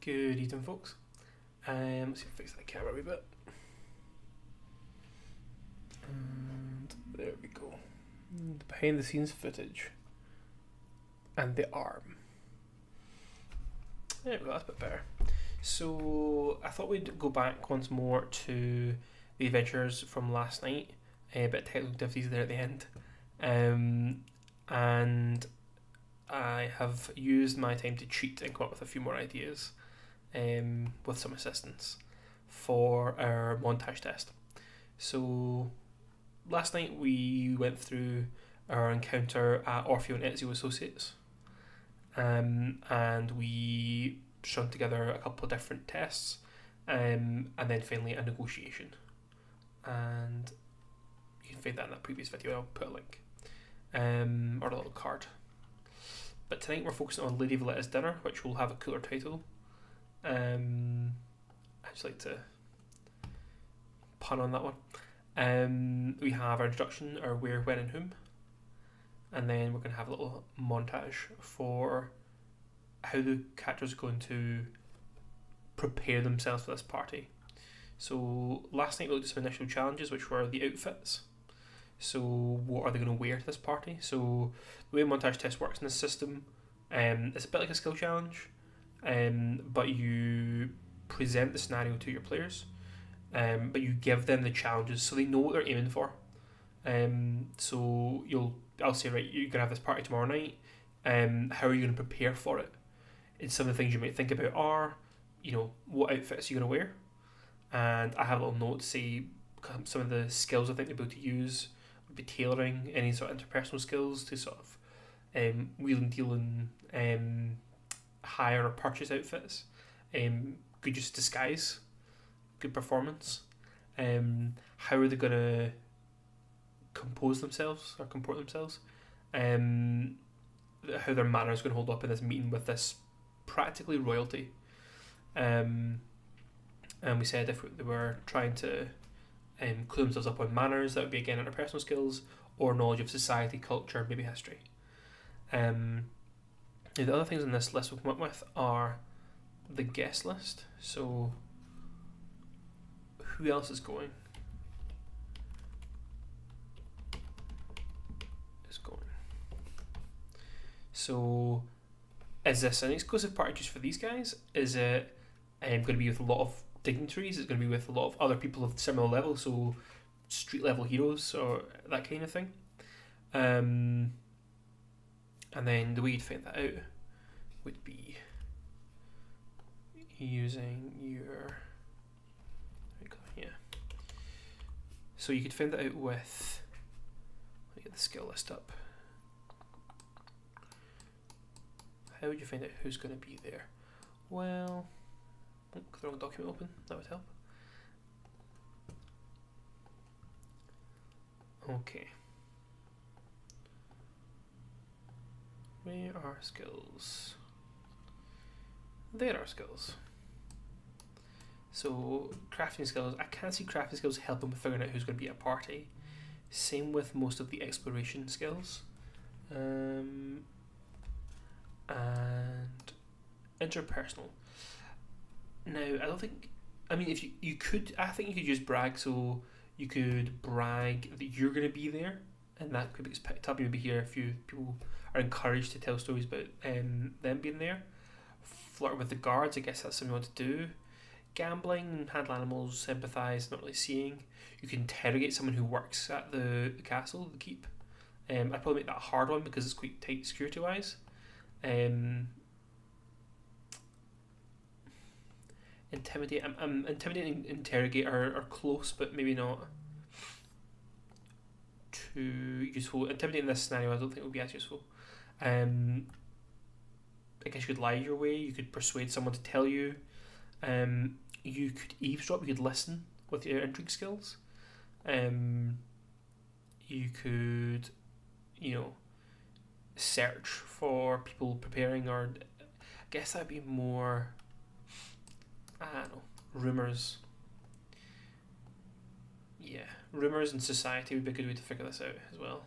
Good evening, folks. Let's see if I fix that camera a wee bit. And there we go. The behind the scenes footage. And the arm. There we go, that's a bit better. So I thought we'd go back once more to the adventures from last night. A bit of technical difficulties there at the end. And I have used my time to cheat and come up with a few more ideas with some assistance for our montage test. So last night we went through our encounter at Orfeo and Ezio Associates, and we strung together a couple of different tests, and then finally a negotiation. And you can find that in that previous video. I'll put a link or a little card. But tonight we're focusing on Lady Valletta's Dinner, which will have a cooler title. I just like to pun on that one. We have our introduction, our where, when and whom. And then we're going to have a little montage for how the characters are going to prepare themselves for this party. So last night we looked at some initial challenges, which were the outfits. So what are they going to wear to this party? So the way a montage test works in this system, it's a bit like a skill challenge, but you present the scenario to your players, but you give them the challenges so they know what they're aiming for. So I'll say, right, you're going to have this party tomorrow night. How are you going to prepare for it? And some of the things you might think about are, what outfits you're going to wear. And I have a little note to say some of the skills I think they'll be able to use would be tailoring, any sort of interpersonal skills to sort of wheel and deal and hire or purchase outfits. Good just disguise, good performance. How are they going to compose themselves or comport themselves? How their manner is going to hold up in this meeting with this practically royalty. And we said if they were trying to clue themselves up on manners, that would be again interpersonal skills or knowledge of society, culture, maybe history. The other things on this list we'll come up with are the guest list. So who else is going? So is this an exclusive party just for these guys? Is it going to be with a lot of dignitaries? Is it going to be with a lot of other people of similar level, so street level heroes or that kind of thing? And then the way you'd find that out would be using your... So you could find that out with... Let me get the skill list up. How would you find out who's going to be there? Well, got the wrong document open, that would help. Okay. Where are skills? There are skills. So, crafting skills. I can't see crafting skills helping with figuring out who's going to be at a party. Same with most of the exploration skills. And interpersonal. Now, I don't think... I mean, if you could... I think you could use brag, so you could brag that you're going to be there, and that could be picked up. You'll be here if people are encouraged to tell stories about them being there. Flirt with the guards, I guess that's something you want to do. Gambling, handle animals, sympathise, not really seeing. You can interrogate someone who works at the castle, the keep. I'd probably make that a hard one because it's quite tight security-wise. Intimidate. Intimidating, interrogate are close, but maybe not too useful. Intimidating in this scenario, I don't think it would be as useful. I guess you could lie your way. You could persuade someone to tell you. You could eavesdrop. You could listen with your intrigue skills. You could, search for people preparing, or I guess that'd be more, I don't know, rumours. Yeah, rumours in society would be a good way to figure this out as well.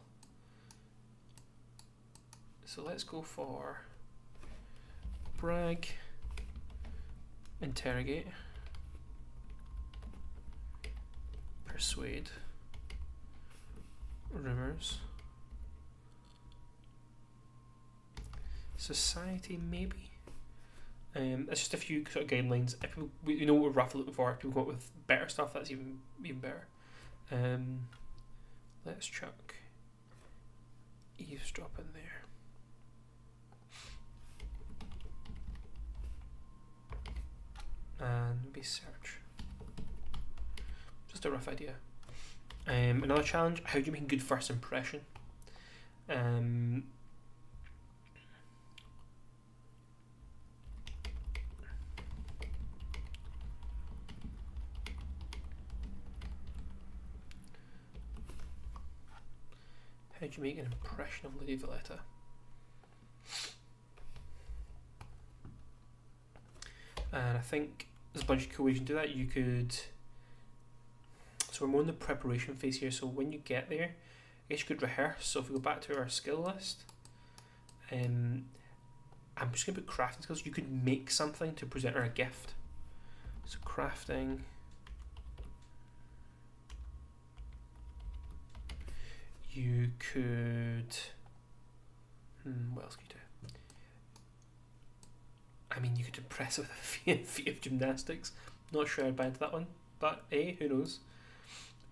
So let's go for brag interrogate, persuade, rumors, society maybe. It's just a few sort of guidelines. If people, we know what we're roughly looking for. If people go with better stuff, that's even better. Let's chuck eavesdrop in there. And maybe search. Just a rough idea. Another challenge: how do you make a good first impression? How do you make an impression of Lady Valletta? And I think there's a bunch of cool ways you can do that. You could. So we're more in the preparation phase here. So when you get there, I guess you could rehearse. So if we go back to our skill list, I'm just going to put crafting skills. You could make something to present her a gift. So crafting. You could. What else could you do? I mean, you could impress her with a feat of gymnastics. Not sure I'd buy into that one, but hey, who knows?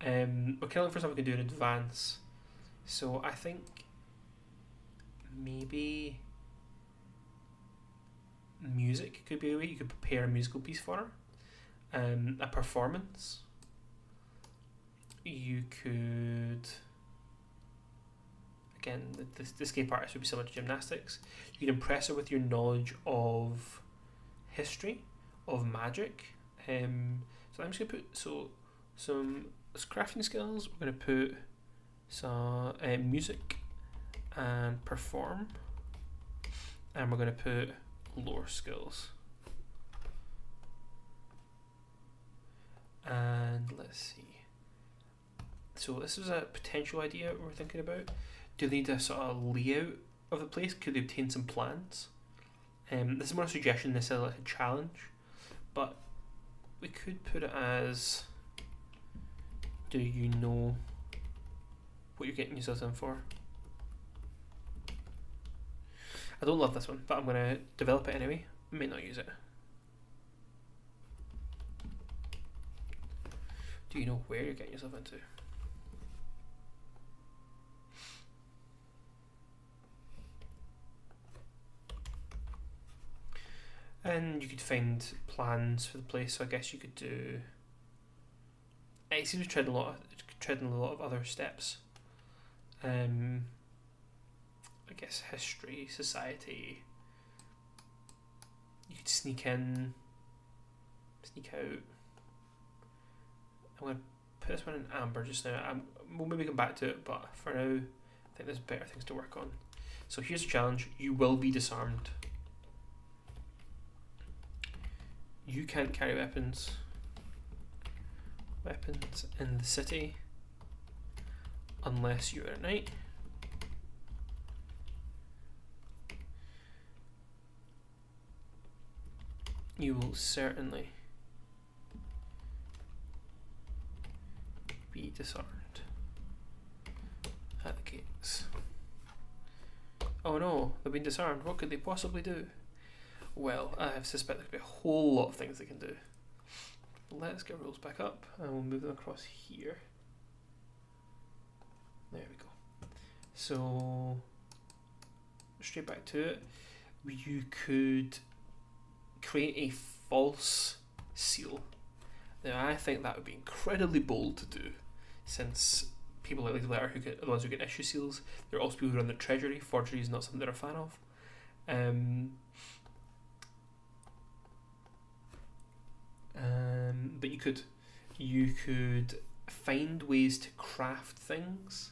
We're kind of looking for something we can do in advance. So I think maybe music could be a way. You could prepare a musical piece for her. A performance. You could. Again, the escape artist would be similar to gymnastics. You can impress her with your knowledge of history, of magic. So I'm just going to put some crafting skills. We're going to put some music and perform. And we're going to put lore skills. And let's see. So this is a potential idea we're thinking about. Do they need a sort of layout of the place? Could they obtain some plans? This is more a suggestion, this is like a challenge, but we could put it as, do you know what you're getting yourself in for? I don't love this one, but I'm going to develop it anyway. I may not use it. Do you know where you're getting yourself into? And you could find plans for the place, so I guess you could do. It seems to tread a lot of other steps. I guess history, society. You could sneak in, sneak out. I'm going to put this one in amber just now. We'll maybe come back to it, but for now, I think there's better things to work on. So here's a challenge: you will be disarmed. You can't carry weapons in the city unless you're at night. You will certainly be disarmed at the gates. Oh no, they've been disarmed. What could they possibly do? Well, I suspect there could be a whole lot of things they can do. Let's get rules back up and we'll move them across here. There we go. So, straight back to it. You could create a false seal. Now, I think that would be incredibly bold to do, since people like Lady Letter, who get the ones who get issue seals, there are also people who run the treasury. Forgery is not something they're a fan of. But you could find ways to craft things.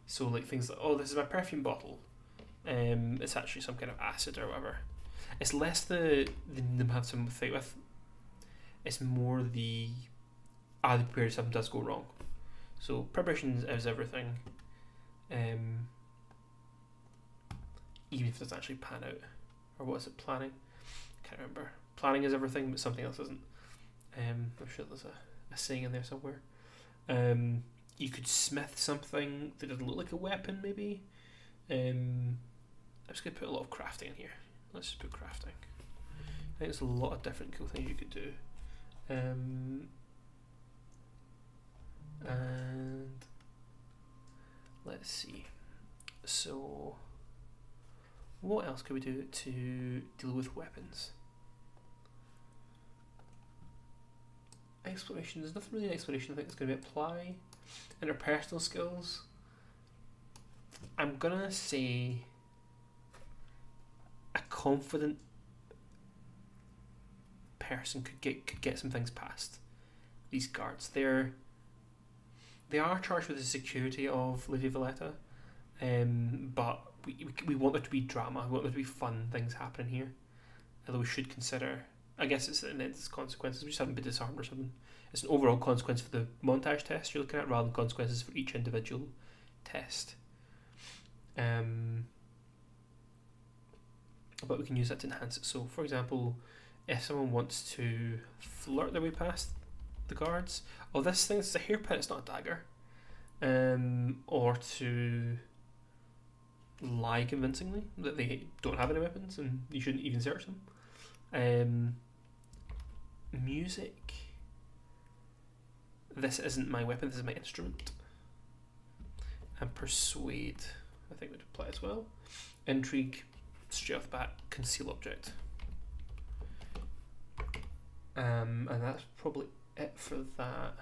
So like things like, oh, this is my perfume bottle. It's actually some kind of acid or whatever. It's less the them have something to fight with. It's more the are they prepared if something does go wrong. So preparation is everything. Even if it doesn't actually pan out or what is it, planning? Can't remember. Planning is everything, but something else isn't. I'm sure there's a saying in there somewhere. You could smith something that doesn't look like a weapon, maybe. I'm just going to put a lot of crafting in here. Let's just put crafting. I think there's a lot of different cool things you could do. And let's see. So, what else could we do to deal with weapons? Exploration. There's nothing really in exploration I think that's going to be apply. Interpersonal skills. I'm gonna say a confident person could get some things past these guards. They are charged with the security of Lady Valletta, but we want there to be drama. We want there to be fun things happening here. Although we should consider, I guess it's consequences. We just haven't been disarmed or something. It's an overall consequence for the montage test you're looking at, rather than consequences for each individual test. But we can use that to enhance it. So, for example, if someone wants to flirt their way past the guards, this thing is a hairpin, it's not a dagger, or to lie convincingly that they don't have any weapons and you shouldn't even search them. Music. This isn't my weapon, this is my instrument. And persuade, I think would apply as well. Intrigue, straight off the bat, conceal object. And that's probably it for that.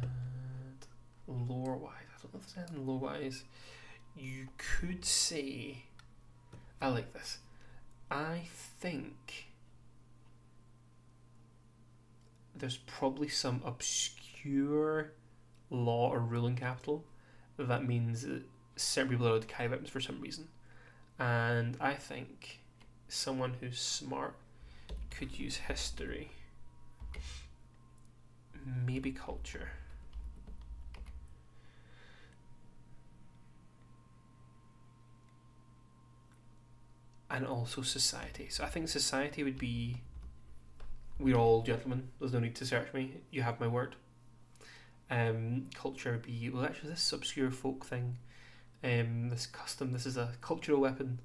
And lore-wise, I don't know if there's anything lore-wise. You could say, I like this. I think there's probably some obscure law or rule in Capital that means that certain people are allowed to carry weapons for some reason. And I think someone who's smart could use history, maybe culture. And also society. So I think society would be, we're all gentlemen, there's no need to search me, you have my word. Culture would be, well actually this obscure folk thing, this custom, this is a cultural weapon,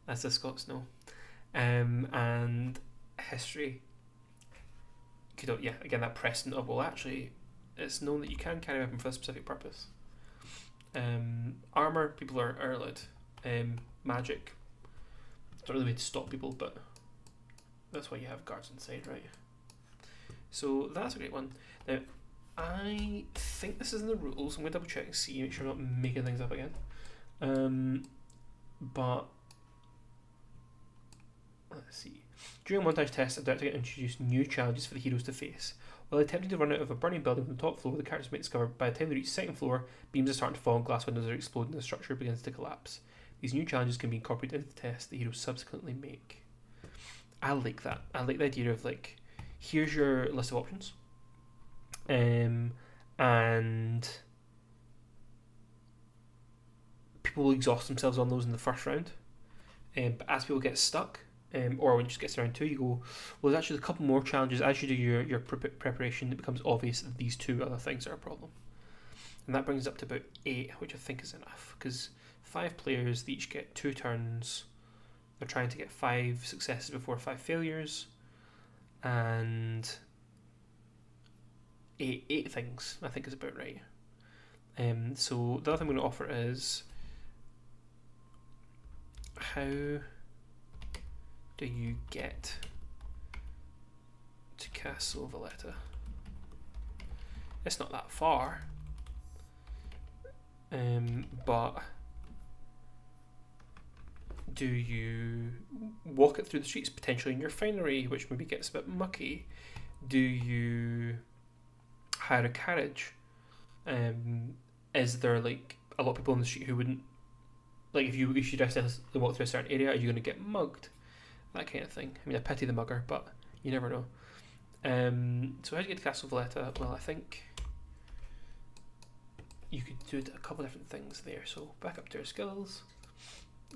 as the Scots know. And history, again that precedent of, well actually it's known that you can carry a weapon for a specific purpose. Armour, people are allowed. Magic, it's not really a way to stop people, but that's why you have guards inside, right? So that's a great one. Now, I think this is in the rules. I'm going to double check and see, make sure I'm not making things up again. But let's see. During montage tests, a director introduced new challenges for the heroes to face. While attempting to run out of a burning building from the top floor, the characters may discover by the time they reach the second floor, beams are starting to fall and glass windows are exploding and the structure begins to collapse. These new challenges can be incorporated into the test the heroes subsequently make. I like that. I like the idea of like, here's your list of options. And people will exhaust themselves on those in the first round. But as people get stuck, or when it just gets around to, you go, well, there's actually a couple more challenges. As you do your preparation, it becomes obvious that these two other things are a problem. And that brings us up to about 8, which I think is enough, because 5 players, they each get 2 turns. They're trying to get 5 successes before 5 failures. And 8 things, I think is about right. So the other thing I'm going to offer is, how do you get to Castle Valletta? It's not that far, but do you walk it through the streets, potentially in your finery, which maybe gets a bit mucky? Do you hire a carriage? Is there like a lot of people on the street who wouldn't, like if you decide to walk through a certain area, are you going to get mugged? That kind of thing. I mean, I pity the mugger, but you never know. So how do you get to Castle Valletta? Well, I think you could do a couple of different things there. So back up to our skills.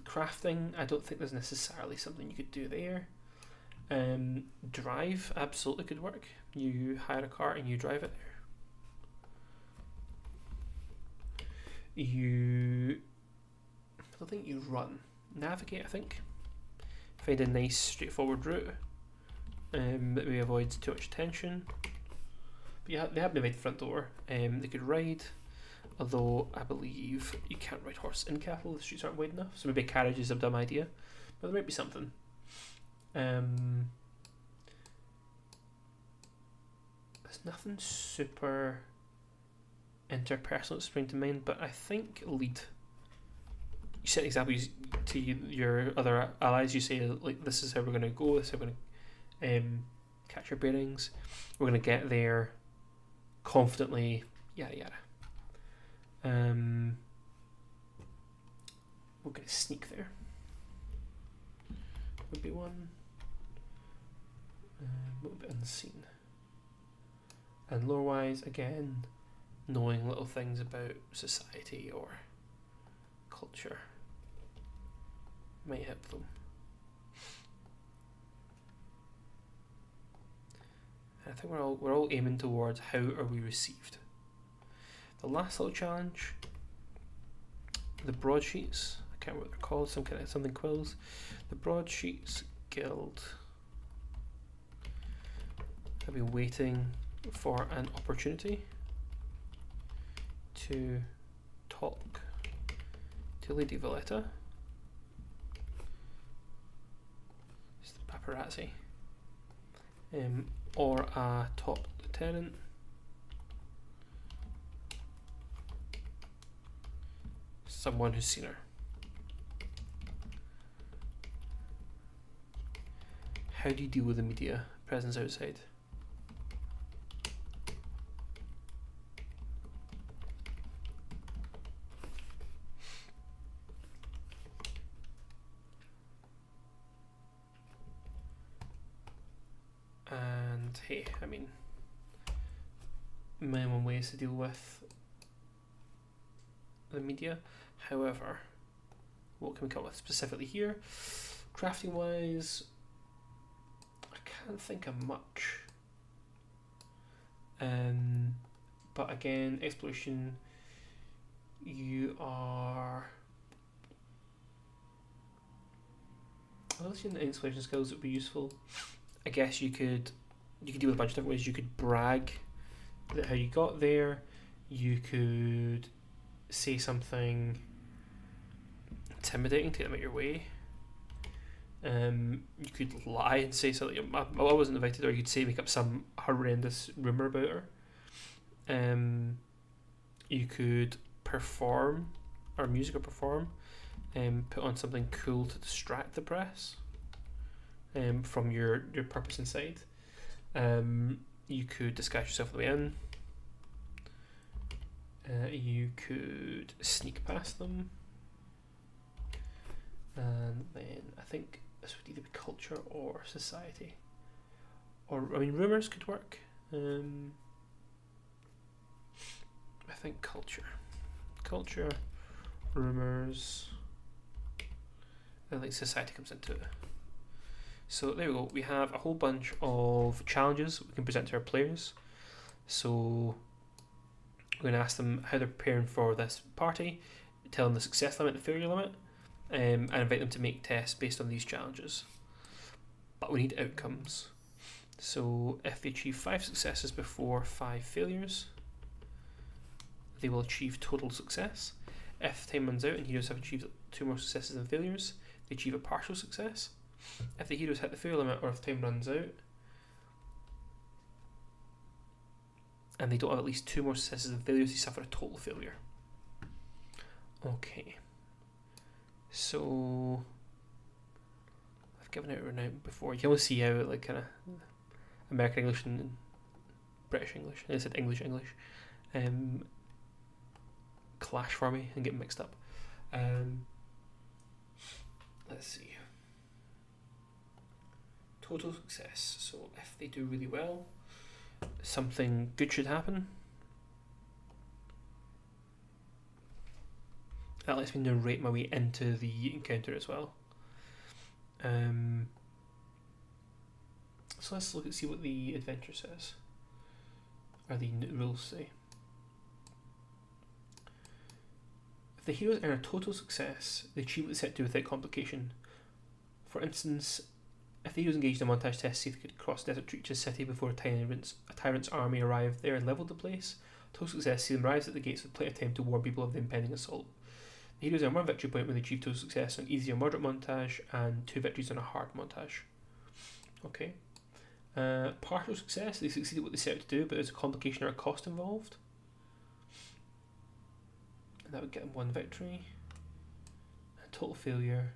Crafting, I don't think there's necessarily something you could do there. Drive absolutely could work. You hire a car and you drive it there. I don't think you run. Navigate, I think. Find a nice straightforward route that maybe avoids too much tension. But yeah, they have maybe the front door. They could ride, although I believe you can't ride horse in Capital. The streets aren't wide enough, so maybe a carriage is a dumb idea. But there might be something. There's nothing super interpersonal that springs to mind, but I think lead. You set examples to your other allies. You say, like, this is how we're going to go. This is how we're going to catch our bearings. We're going to get there confidently. Yada yada. We're going to sneak there. Would be one. A little bit unseen. And lore-wise, again, knowing little things about society or culture might help them. I think we're all aiming towards how are we received. The last little challenge, the broadsheets. I can't remember what they're called. Something quills. The broadsheets guild. I'll be waiting for an opportunity to talk to Lady Valletta. It's the paparazzi. Or a top lieutenant. Someone who's seen her. How do you deal with the media presence outside? And hey, I mean, minimum ways to deal with the media. However, what can we come up with specifically here? Crafting wise, I can't think of much. But again, exploration, you are. I don't see the exploration skills that would be useful. I guess you could deal with a bunch of different ways. You could brag that how you got there. You could say something intimidating to get them out your way. You could lie and say something. I wasn't invited, or you could say make up some horrendous rumor about her. You could perform, or music or perform, put on something cool to distract the press. From your purpose inside. You could disguise yourself on the way in. You could sneak past them. And then I think this would either be culture or society. Or, I mean, rumours could work. I think culture. Culture, rumours, and I think society comes into it. So there we go, we have a whole bunch of challenges we can present to our players. So we're going to ask them how they're preparing for this party, tell them the success limit, the failure limit, and invite them to make tests based on these challenges. But we need outcomes. So if they achieve 5 successes before 5 failures, they will achieve total success. If time runs out and heroes have achieved 2 more successes than failures, they achieve a partial success. If the heroes hit the failure limit, or if time runs out and they don't have at least 2 more successes than failures, they suffer a total failure. Okay, so I've given out a renown before. You can always see how like kind of American English and British English, I said English clash for me and get mixed up. Let's see. Total success. So if they do really well, something good should happen. That lets me narrate my way into the encounter as well. So let's look and see what the adventure says, or the rules say. If the heroes earn a total success, the achievement is set to without complication. For instance, if the heroes engaged in a montage test, see if they could cross desert to reach a city before a tyrant's army arrived there and levelled the place. Total success, see them rise at the gates with plenty of time to warn people of the impending assault. The heroes earn 1 victory point when they achieve total success on easy or moderate montage, and 2 victories on a hard montage. Okay. Partial success, they succeed at what they set out to do, but there's a complication or a cost involved. And that would get them 1 victory. And total failure,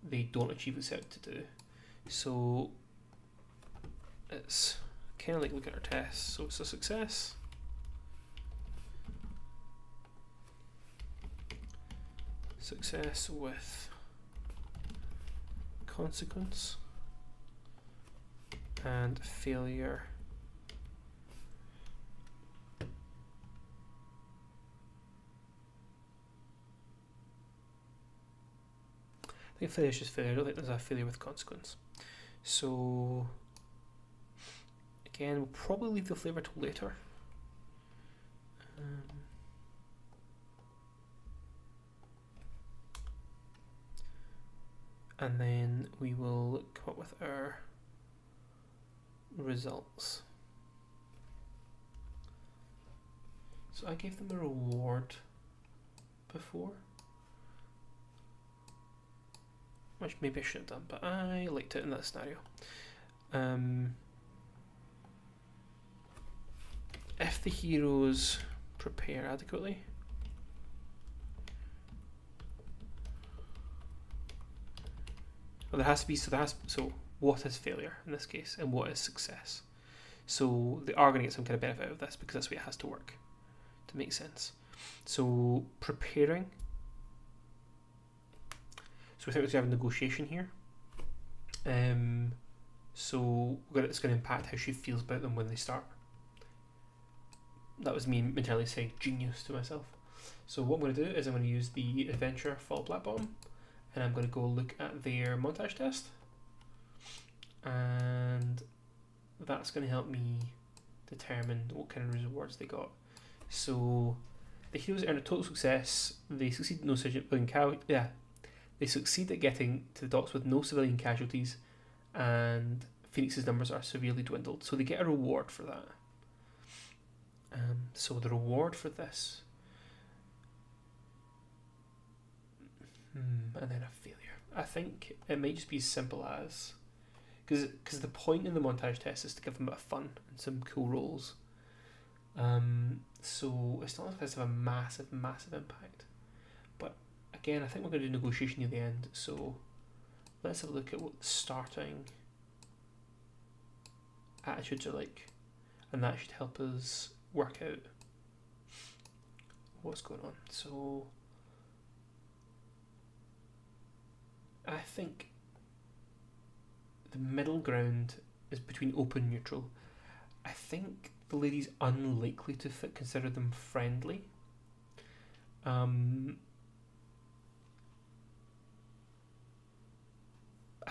they don't achieve what they set out to do. So it's kind of like looking at our tests. So it's a success. Success with consequence. And failure I think failure is just failure. I don't think there's a failure with consequence. So again, we'll probably leave the flavour till later. And then we will come up with our results. So I gave them a reward before, which maybe I should have done, but I liked it in that scenario. If the heroes prepare adequately, well, there has to be, so what is failure in this case, and what is success? So they are going to get some kind of benefit out of this, because that's the way it has to work to make sense. So preparing, so we think we have a negotiation here. So it's going to impact how she feels about them when they start. That was me entirely saying genius to myself. So what I'm going to do is I'm going to use the adventure fall black bottom, and I'm going to go look at their montage test, and that's going to help me determine what kind of rewards they got. So the heroes earn a total success. They succeed no civilian They succeed at getting to the docks with no civilian casualties, and Phoenix's numbers are severely dwindled. So they get a reward for that. So the reward for this, and then a failure. I think it might just be as simple as, because the point in the montage test is to give them a bit of fun and some cool rolls. So it's not like this have a massive impact. But again, I think we're going to do negotiation near the end. So let's have a look at what the starting attitudes are like, and that should help us work out what's going on. So I think the middle ground is between open and neutral. I think the lady's unlikely to consider them friendly. I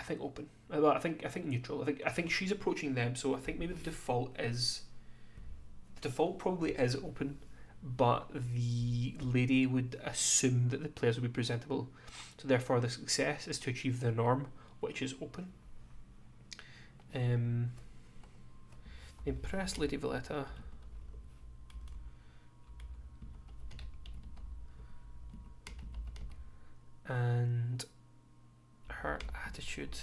think open. Well, I think neutral. I think she's approaching them, so I think maybe the default probably is open, but the lady would assume that the players will be presentable, so therefore the success is to achieve the norm, which is open. Impress Lady Valletta. And her attitude.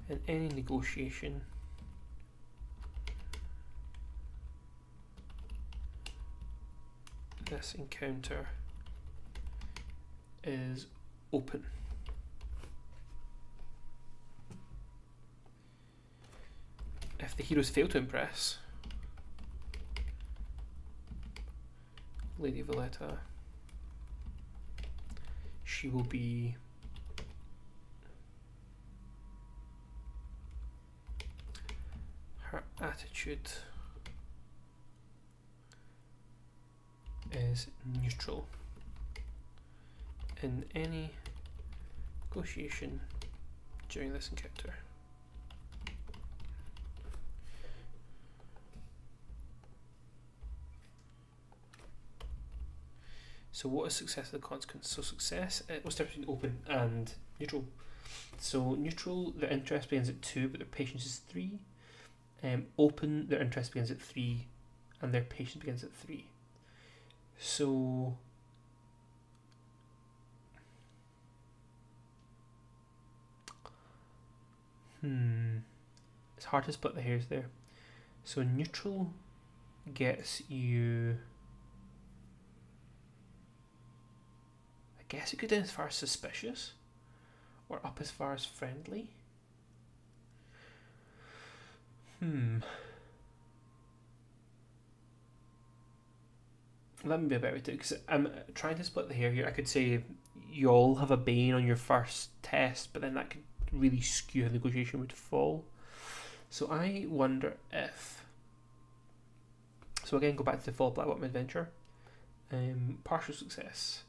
In any negotiation, this encounter is open. If the heroes fail to impress Lady Valletta, she will be attitude is neutral in any negotiation during this encounter. So what is success of the consequence? So success, what's the difference between open and neutral? So neutral, their interest begins at 2, but their patience is 3. Open, their interest begins at 3, and their patience begins at 3. So it's hard to split the hairs there. So neutral gets you, I guess it could go down as far as suspicious, or up as far as friendly. That may be a better way to, because I'm trying to split the hair here. I could say you all have a bane on your first test, but then that could really skew how the negotiation would fall. So I wonder if, so again, go back to the Fall Black Bottom Adventure. Partial success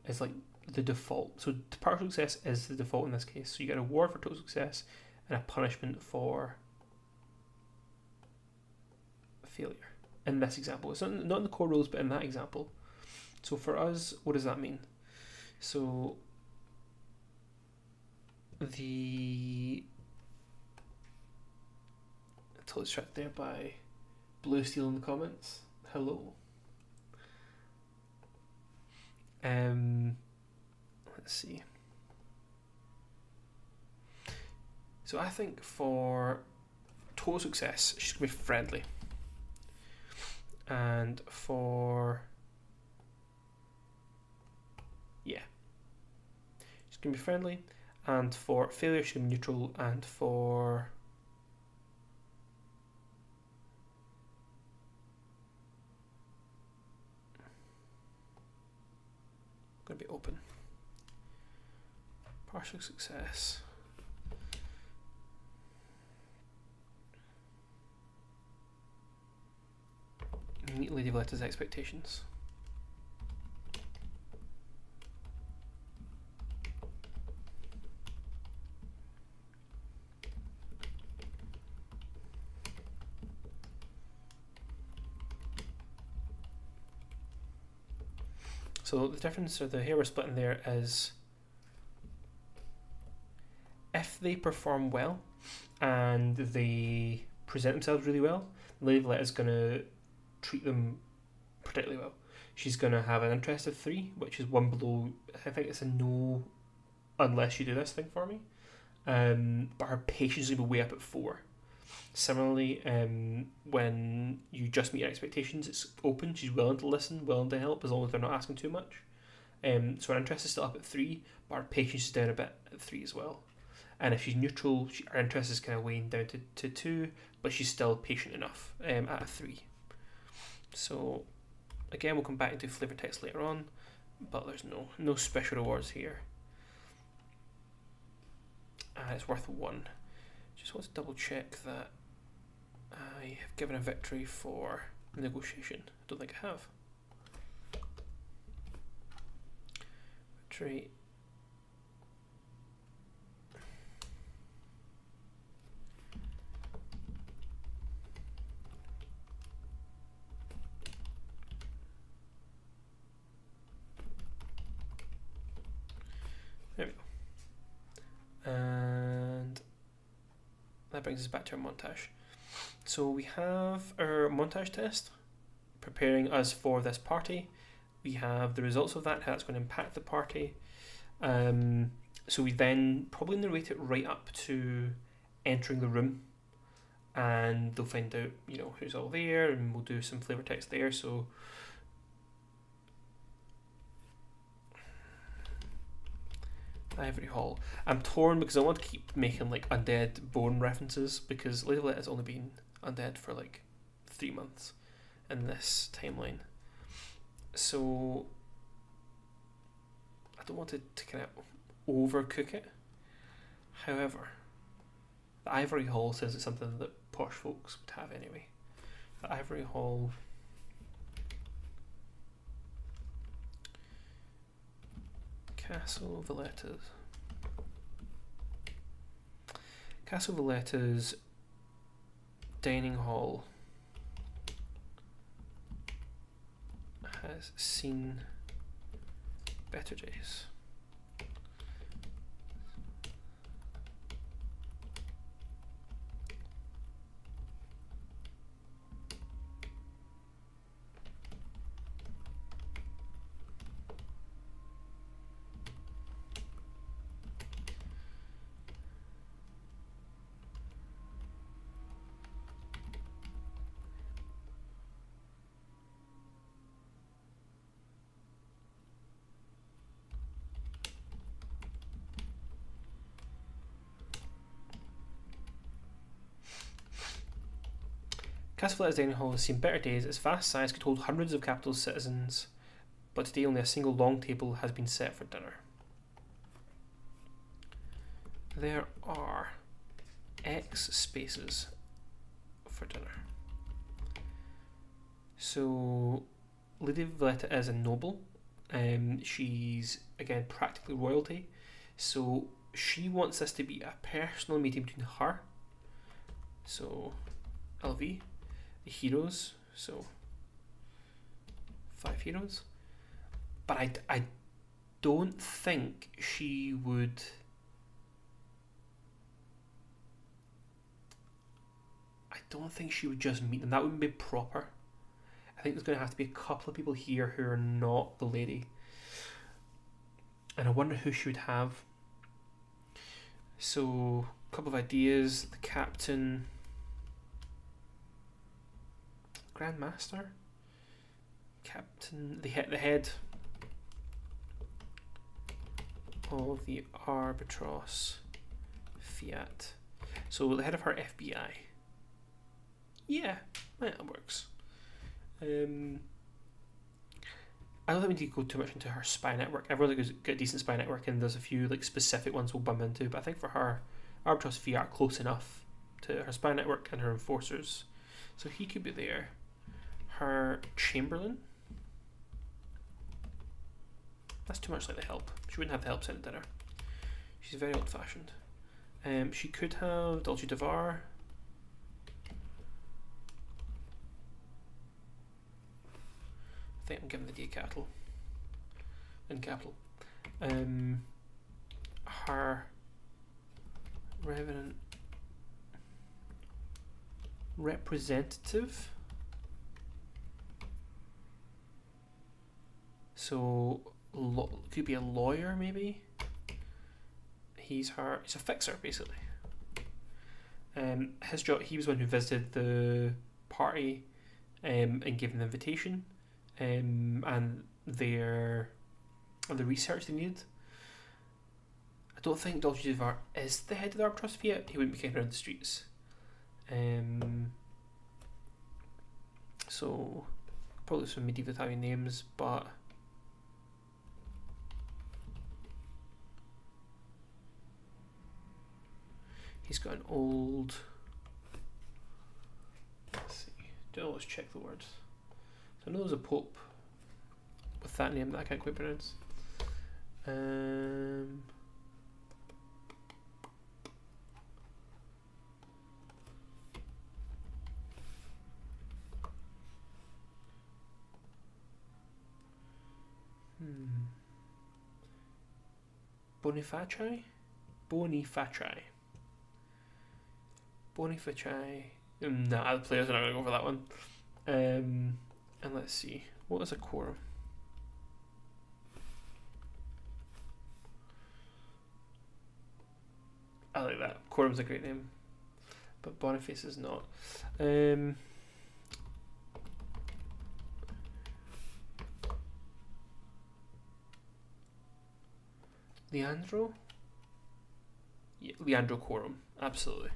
is like the default. So partial success is the default in this case. So you get a reward for total success and a punishment for failure. In this example, it's not in the core rules, but in that example. So for us, what does that mean? So the totally distracted there by Blue Steel in the comments. Hello. Let's see. So I think for total success, she's gonna be friendly. And for, yeah, she's going to be friendly, and for failure she's going to be neutral, and for going to be open. Partial success. Meet Lady Valetta's expectations. So the difference, or the hair we're splitting there, is if they perform well and they present themselves really well, Lady Valetta's going to treat them particularly well. She's going to have an interest of 3, which is 1 below. I think it's a no unless you do this thing for me. But her patience will be way up at 4. Similarly, when you just meet your expectations, it's open. She's willing to listen, willing to help, as long as they're not asking too much. So her interest is still up at 3, but her patience is down a bit at 3 as well. And if she's neutral, her interest is kind of weighing down to 2, but she's still patient enough at a 3. So again, we'll come back and do flavor text later on, but there's no special rewards here. It's worth 1. Just want to double check that I have given a victory for negotiation. I don't think I have. Victory. There we go. And that brings us back to our montage. So we have our montage test preparing us for this party. We have the results of that, how it's going to impact the party. So we then probably narrate it right up to entering the room, and they'll find out, who's all there, and we'll do some flavor text there. So Ivory Hall. I'm torn because I want to keep making like undead bone references, because Lady Valette has only been undead for like 3 months in this timeline. So I don't want to kind of overcook it. However, the Ivory Hall says it's something that posh folks would have anyway. The Ivory Hall. Castle Valletta's. Castle Valletta's dining hall has seen better days. Castle Valletta's dining hall has seen better days. Its vast size could hold hundreds of capital citizens, but today only a single long table has been set for dinner. There are X spaces for dinner. So, Lady Valletta is a noble. She's, again, practically royalty. So, she wants this to be a personal meeting between her. So, LV. The heroes, so 5 heroes, but I don't think she would. I don't think she would just meet them. That wouldn't be proper. I think there's going to have to be a couple of people here who are not the lady, and I wonder who she would have. So, a couple of ideas: the captain. Grandmaster, Captain, the head of the Arbitros Fiat. So the head of her FBI. Yeah, that works. I don't think we need to go too much into her spy network. Everyone's got a decent spy network, and there's a few like specific ones we'll bump into. But I think for her, Arbitros Fiat are close enough to her spy network and her enforcers, so he could be there. Her Chamberlain. That's too much like the help. She wouldn't have the help sent dinner. She's very old-fashioned. She could have Dolce Devar. I think I'm giving the D capital. In capital. Her Revenant representative. So could be a lawyer, maybe. He's a fixer, basically. His job. He was one who visited the party, and gave them the invitation, and the research they needed. I don't think Dolce Devar is the head of the Arbitros Fiat. He wouldn't be kicking around the streets. So probably some medieval Italian names, but. He's got an old. Let's see. Do I always check the words? So I know there's a pope with that name that I can't quite pronounce. Bonifaci? Nah, the players are not going to go for that one. And let's see. What is a quorum? I like that. Quorum's a great name. But Boniface is not. Leandro? Yeah, Leandro Quorum. Absolutely.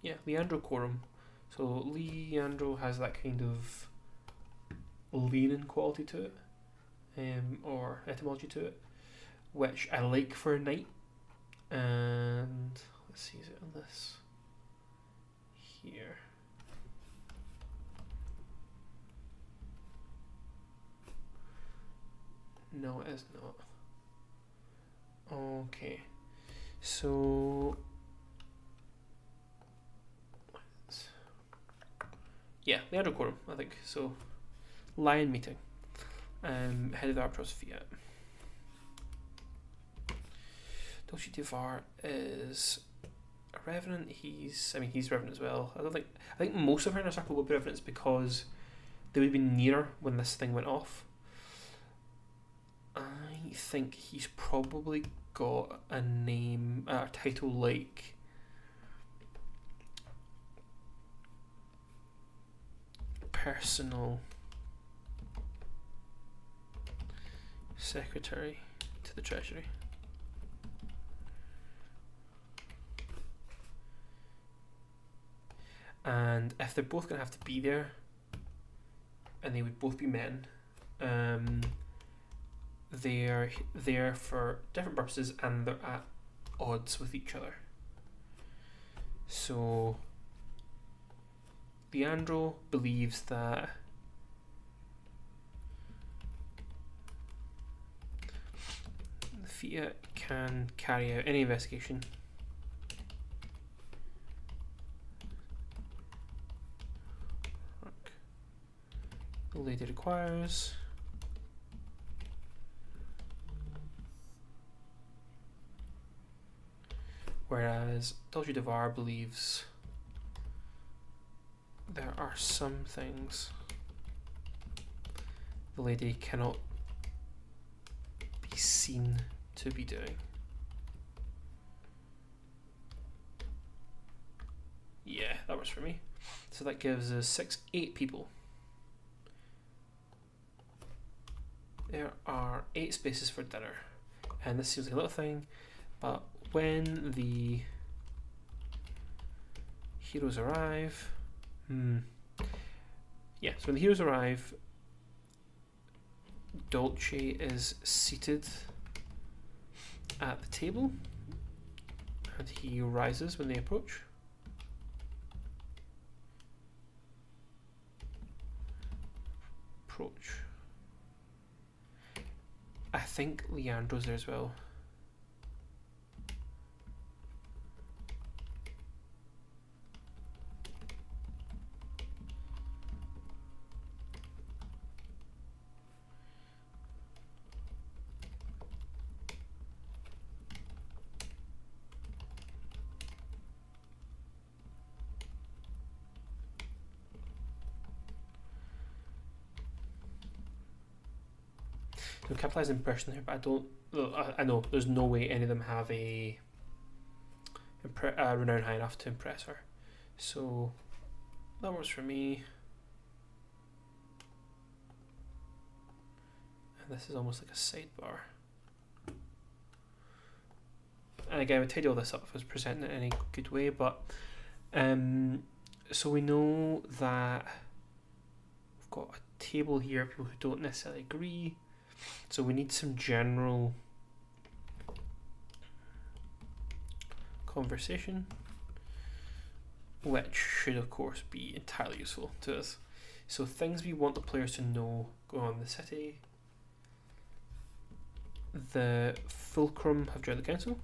Yeah, Leandro Quorum. So Leandro has that kind of leaning quality to it, or etymology to it, which I like for a knight. And let's see, is it on this here? No, it is not. Okay, so yeah, the Andrew Quorum, I think. So, Lion meeting. Head of the Arbitrage Fiat. Dolce Devar is a Revenant. He's Revenant as well. I think most of our inner circle will be Revenants because they would have been nearer when this thing went off. I think he's probably got a name, a title like Personal Secretary to the Treasury. And if they're both going to have to be there, and they would both be men, they're there for different purposes and they're at odds with each other. So Leandro believes that the Fiat can carry out any investigation the lady requires, whereas Dolce Devar believes there are some things the lady cannot be seen to be doing. Yeah, that works for me. So that gives us 8 people. There are 8 spaces for dinner, and this seems like a little thing, but when the heroes arrive, yeah, so when the heroes arrive, Dolce is seated at the table, and he rises when they approach. I think Leandro's there as well. So capitalize impression here, but I know there's no way any of them have a renown high enough to impress her. So that works for me. And this is almost like a sidebar. And again, I would tidy all this up if I was presenting it in any good way, but so we know that we've got a table here of people who don't necessarily agree. So we need some general conversation, which should of course be entirely useful to us. So things we want the players to know going on in the city. The Fulcrum have joined the council.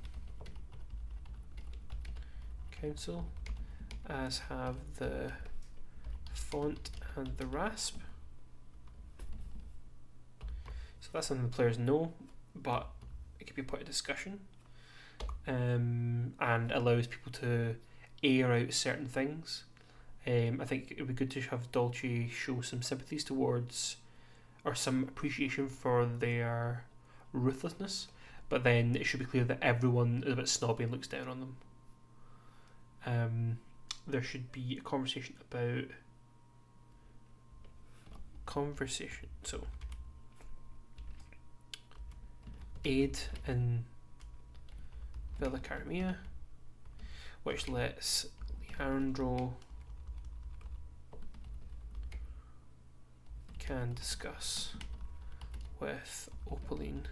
As have the Font and the Rasp. So that's something the players know, but it could be a point of discussion, and allows people to air out certain things. I think it would be good to have Dolce show some sympathies towards, or some appreciation for their ruthlessness, but then it should be clear that everyone is a bit snobby and looks down on them. There should be a conversation about so aid in Villa Caramia, which lets Leandro can discuss with Opaline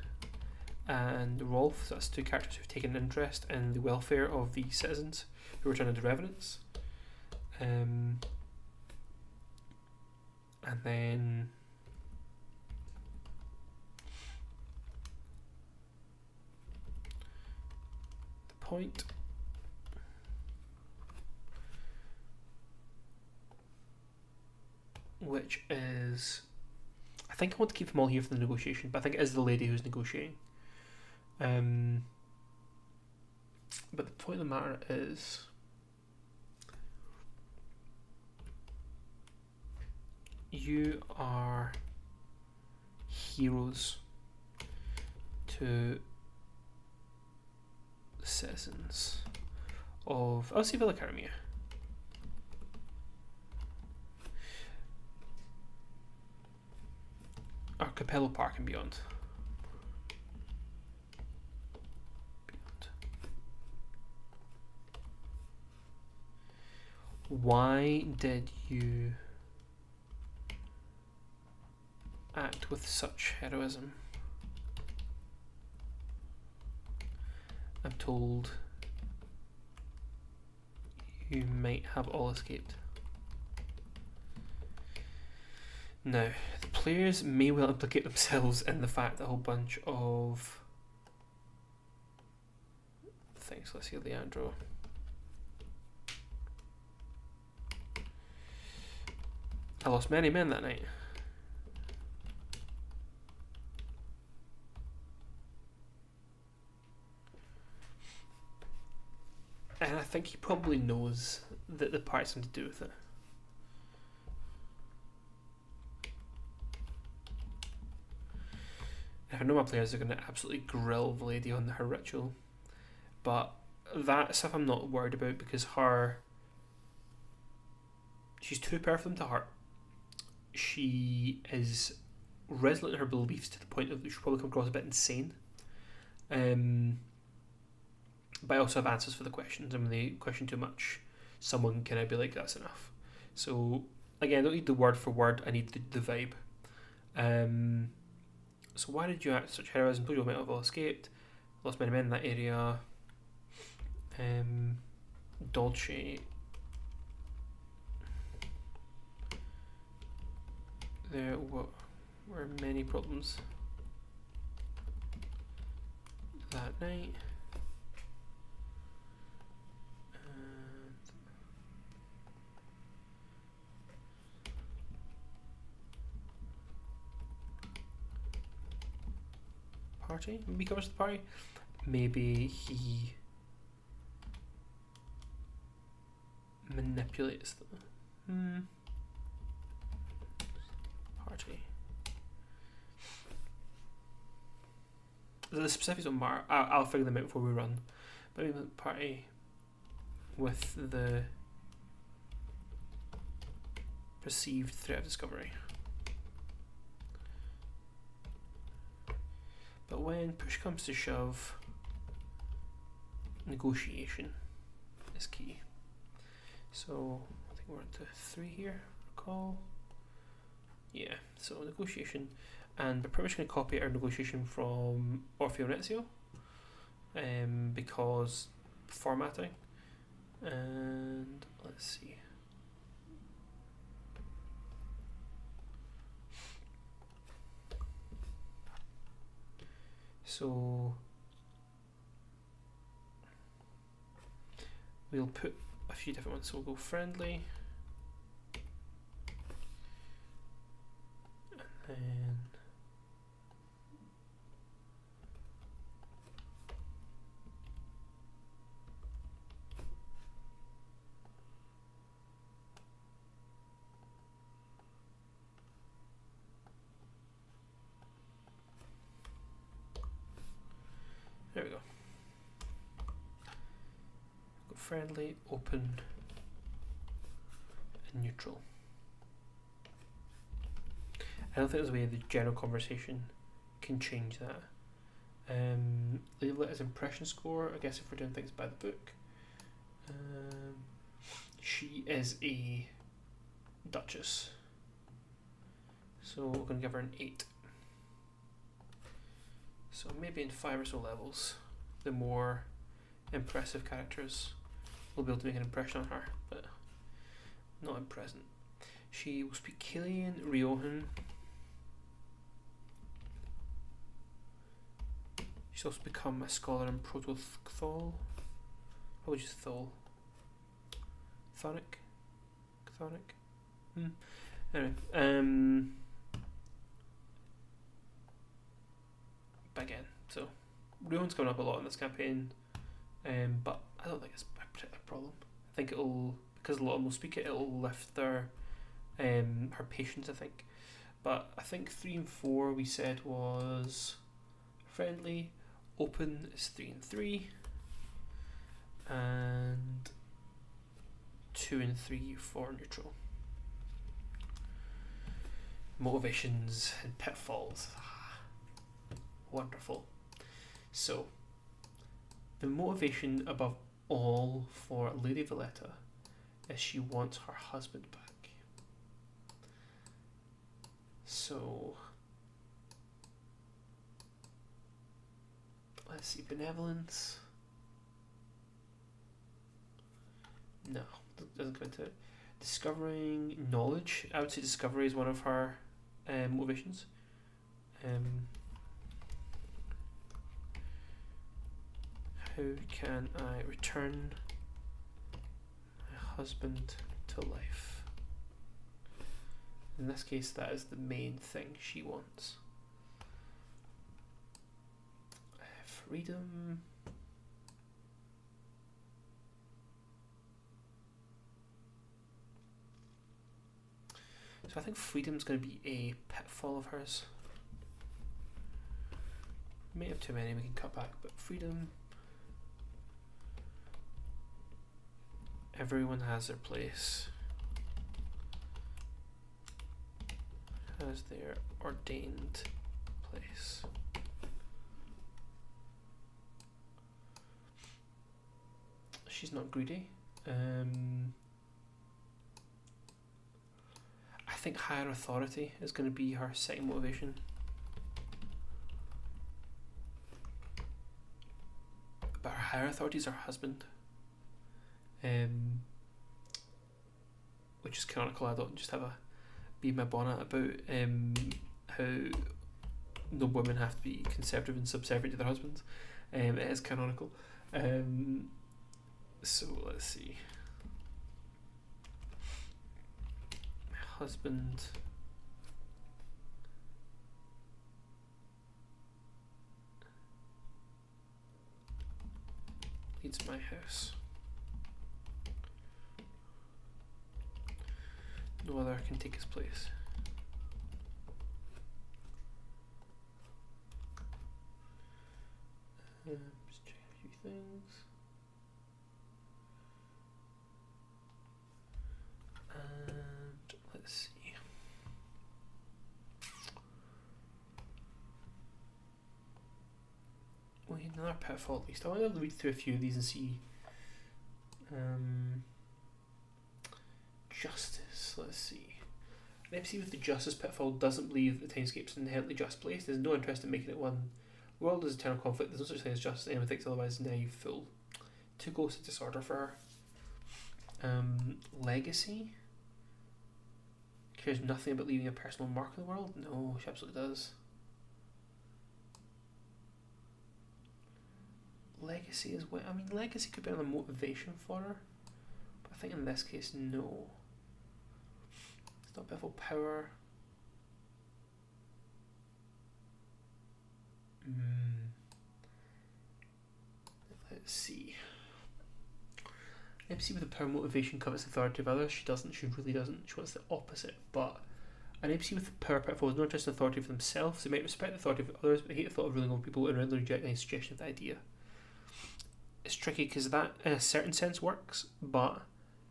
and Rolf. So that's two characters who've taken an interest in the welfare of the citizens who return into revenants. And then the point which is, I think I want to keep them all here for the negotiation, but I think it is the lady who's negotiating. But the point of the matter is, you are heroes to the citizens of, I'll say Villa Caramia. Or Capello Park and beyond. Why did you act with such heroism? I'm told you might have all escaped. Now, the players may well implicate themselves in the fact that a whole bunch of things. Let's see, Leandro. I lost many men that night. And I think he probably knows that the party's something to do with it. I know my players are going to absolutely grill the lady on her ritual, but that stuff I'm not worried about because she's too powerful for them to hurt. She is resolute in her beliefs to the point that she'll probably come across a bit insane. But I also have answers for the questions, and when they question too much, someone can be like, that's enough. So again, I don't need the word for word, I need the vibe. So why did you act such heroism? Pluto might have all escaped. Lost many men in that area. Dolce. There were many problems that night. Party? Maybe he covers the party. Maybe he manipulates them. Party. The specifics don't matter. I'll figure them out before we run. But maybe the party with the perceived threat of discovery. But when push comes to shove, negotiation is key. So I think we're into 3 here, recall. Yeah, so negotiation, and we're pretty much going to copy our negotiation from Orfeo and Ezio, because formatting. And let's see. So we'll put a few different ones. So we'll go friendly, and then there we go. Go friendly, open, and neutral. I don't think there's a way the general conversation can change that. Label it as impression score, I guess if we're doing things by the book. She is a duchess. So we're going to give her an 8. So maybe in 5 or so levels, the more impressive characters will be able to make an impression on her, but not in present. She will speak Kalian, Riohan. She's also become a scholar in Proto-Cthul. Probably just Thul. Chthonic? Anyway, but again, so Riohan's coming up a lot in this campaign, but I don't think it's a problem. I think it'll, because a lot of them will speak it, it'll lift their her patience, I think. But I think 3 and 4 we said was friendly, open is 3 and 3, and 2 and 3 for neutral. Motivations and pitfalls. Wonderful. So, the motivation above all for Lady Valletta is she wants her husband back. So, let's see, benevolence. No, doesn't go into it. Discovering knowledge. I would say discovery is one of her motivations. How can I return my husband to life? In this case, that is the main thing she wants. Freedom. So I think freedom is going to be a pitfall of hers. May have too many, we can cut back, but freedom. Everyone has their place, has their ordained place. She's not greedy. I think higher authority is going to be her second motivation. But her higher authority is her husband. Which is canonical. I don't just have a be my bonnet about how no women have to be conservative and subservient to their husbands. It is canonical. So let's see. My husband leads my house. No other can take his place. Just checking a few things. And let's see. We need another pitfall at least. I want to read through a few of these and see. Justice, let's see. An MC with the Justice pitfall doesn't believe that Timescape's an inherently just place. There's no interest in making it one. The world is eternal conflict. There's no such thing as justice. Anyone thinks otherwise is naive fool. Too close to disorder for her. Legacy. Cares nothing about leaving a personal mark in the world? No, she absolutely does. Legacy is what I mean. Legacy could be another motivation for her, but I think in this case, no. It's not pivotal power. Let's see. MC with the power motivation covets authority of others. She doesn't. She really doesn't. She wants the opposite. But an MC with the power pitfall is not just authority for themselves. They might respect the authority of others, but hate the thought of ruling over people and readily reject any suggestion of the idea. It's tricky because that, in a certain sense, works, but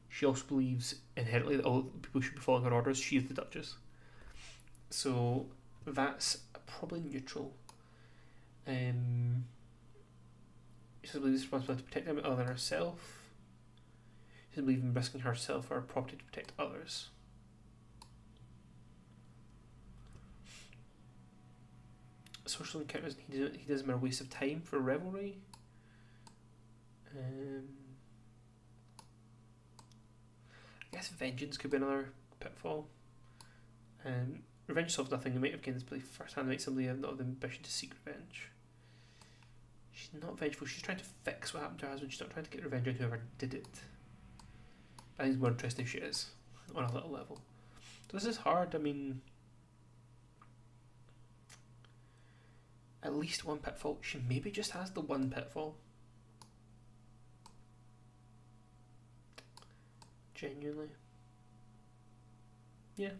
she also believes inherently that all people should be following her orders. She is the Duchess, so that's probably neutral. She doesn't believe it's responsible to protect them other than herself. She doesn't believe in risking herself or her property to protect others. social encounters, he does them are a waste of time for revelry. I guess vengeance could be another pitfall. Revenge solves nothing. The might have gained this belief firsthand makes somebody have not the ambition to seek revenge. She's not vengeful, she's trying to fix what happened to her husband, she's not trying to get revenge on whoever did it. I think it's more interesting if she is, on a little level. So this is hard, I mean... At least one pitfall. She maybe just has the one pitfall. Genuinely. Yeah.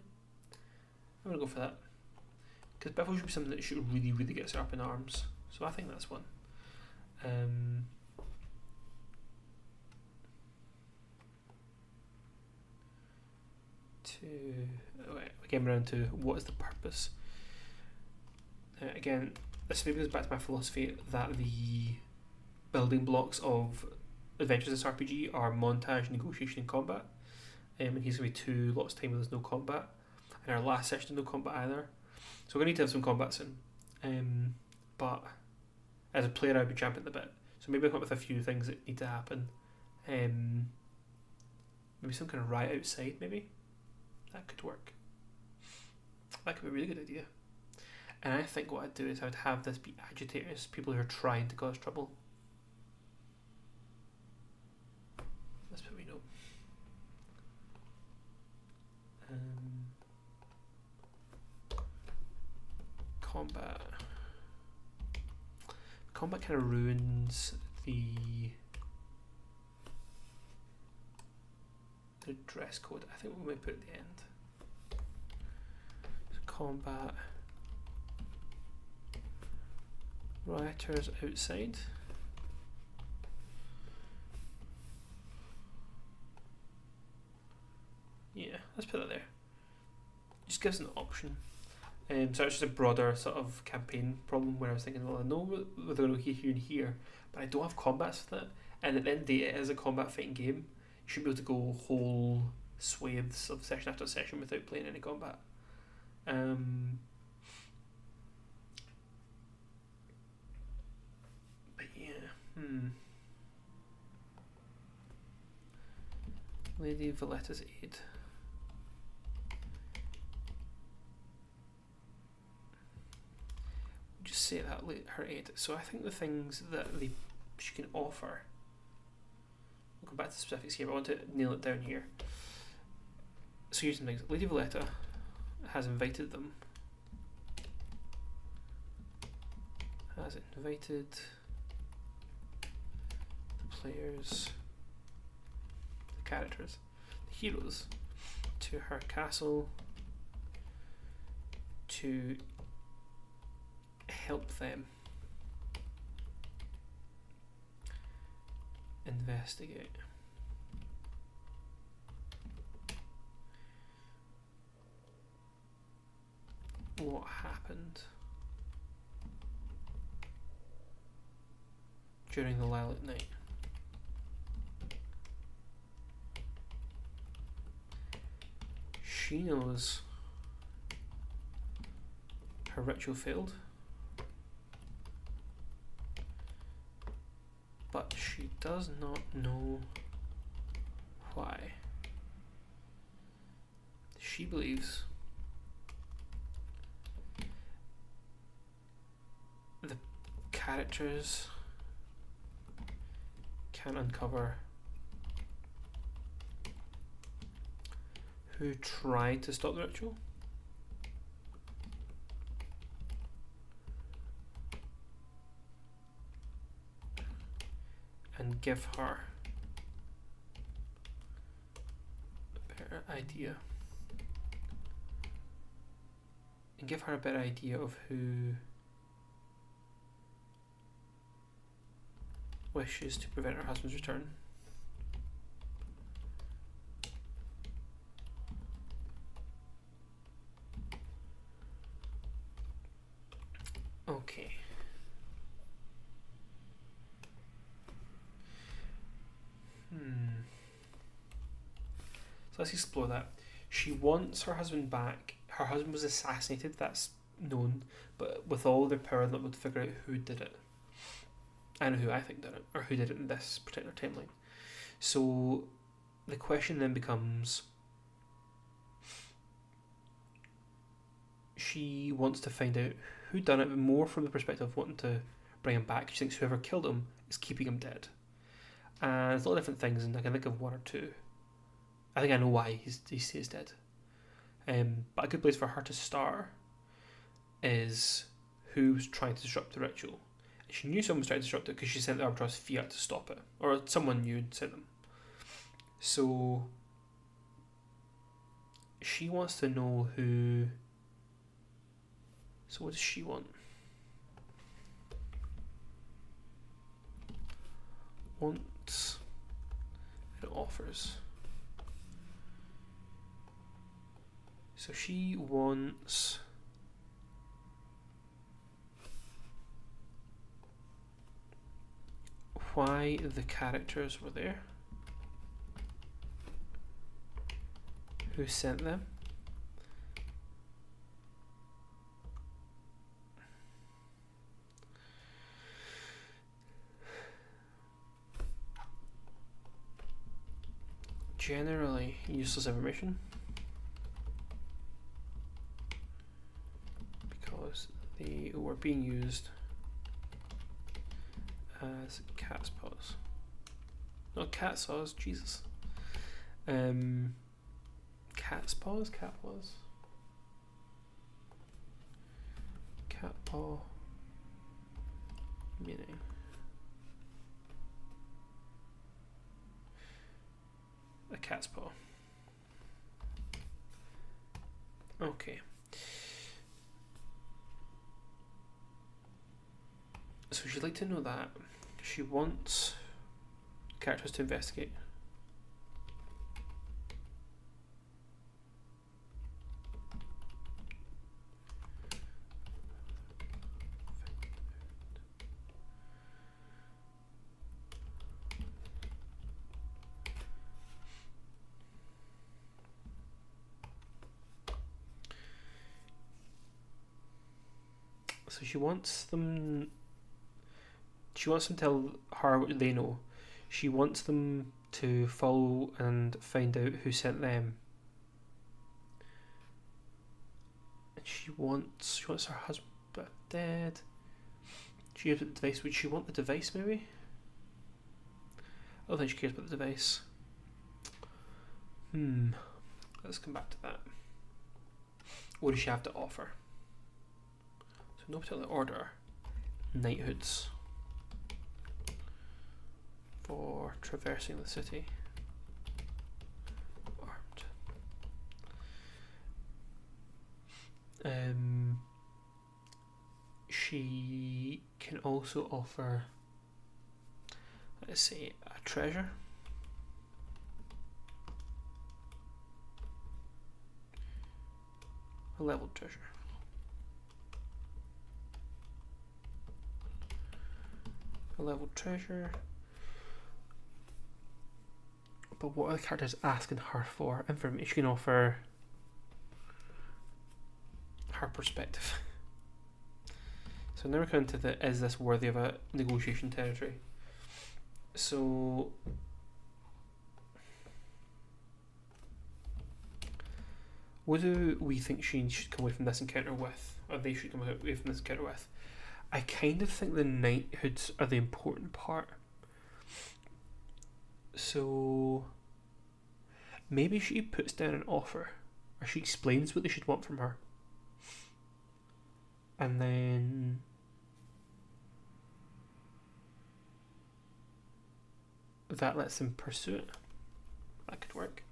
I'm gonna go for that. Because pitfall should be something that should really, really get her up in arms. So I think that's one. Again, around to what is the purpose? Again, this maybe goes back to my philosophy that the building blocks of Adventures in this RPG are montage, negotiation, and combat. And he's going to be 2 lots of time where there's no combat. And our last session, no combat either. So we're going to need to have some combat soon. But as a player, I'd be champing the bit. So maybe I'll come up with a few things that need to happen. Maybe some kind of riot outside, maybe? That could work. That could be a really good idea. And I think what I'd do is I would have this be agitators, people who are trying to cause trouble. That's what we know. Combat. Combat kind of ruins the dress code. I think we might put at the end. So combat. Rioters outside. Yeah, let's put that there. Just gives an option. So it's just a broader sort of campaign problem where I was thinking, well, I know what they're going to go here and here, but I don't have combats with it. And at the end of the day, it is a combat fighting game. You should be able to go whole swathes of session after session without playing any combat. But yeah, Lady Valletta's aid. Just say that her aid. So I think the things that she can offer. We'll come back to the specifics here, but I want to nail it down here. So here's some things. Lady Valletta has invited them. Has invited the players, the characters, the heroes, to her castle to help them investigate what happened during the Lilac Night. She knows her ritual failed, but she does not know why. She believes the characters can uncover who tried to stop the ritual. And give her a better idea. And give her a better idea of who wishes to prevent her husband's return. Okay. So let's explore that. She wants her husband back. Her husband was assassinated. That's known, but with all their power, they would figure out who did it. I know who I think did it, or who did it in this particular timeline. So the question then becomes, she wants to find out who done it, but more from the perspective of wanting to bring him back. She thinks whoever killed him is keeping him dead. And there's a lot of different things, and I can think of one or two. I think I know why he stays dead. But a good place for her to start is who's trying to disrupt the ritual. She knew someone was trying to disrupt it because she sent the Arbitros Fiat to stop it, or someone knew and sent them. So she wants to know who. So what does she want? Wants and offers. So she wants why the characters were there, who sent them, generally useless information because they were being used as cat's paws. Not cat saws, Jesus. Cat's paws? Cat paws? Cat paw meaning. A cat's paw. Okay. So she'd like to know that. She wants characters to investigate. So she wants them to tell her what they know. She wants them to follow and find out who sent them. And she wants her husband dead. She gives it the device. Would she want the device maybe? I don't think she cares about the device. Let's come back to that. What does she have to offer? So no particular order. Knighthoods for traversing the city. Armed. She can also offer, let's say, a treasure. A leveled treasure. A leveled treasure. But what are the characters asking her for? Information. She can offer her perspective. So now we're coming to the is this worthy of a negotiation territory. So what do we think she should come away from this encounter with? Or they should come away from this encounter with? I kind of think the knighthoods are the important part. So maybe she puts down an offer, or she explains what they should want from her, and then that lets them pursue it. That could work.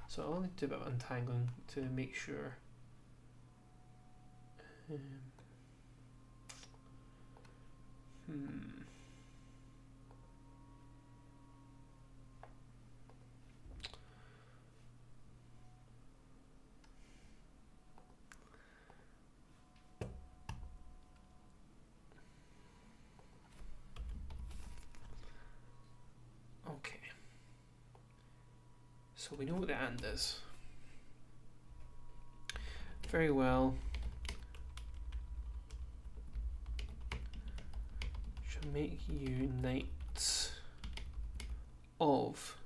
So I'll need to do a bit of untangling to make sure. Okay. So we know what the and is. Very well. Shall make you knights of.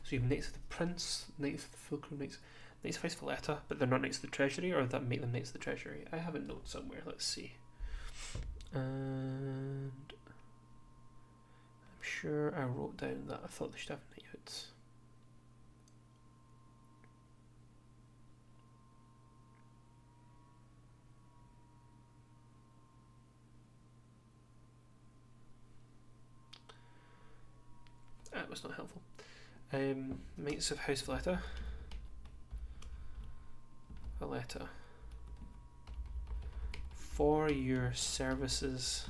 So you have knights of the prince, knights of the fulcrum, knights of House Valletta, but they're not knights of the treasury, or that make them knights of the treasury. I have a note somewhere. Let's see. And I'm sure I wrote down that I thought they should have knighthoods. That was not helpful. Knights of House Valletta. Valletta. For your services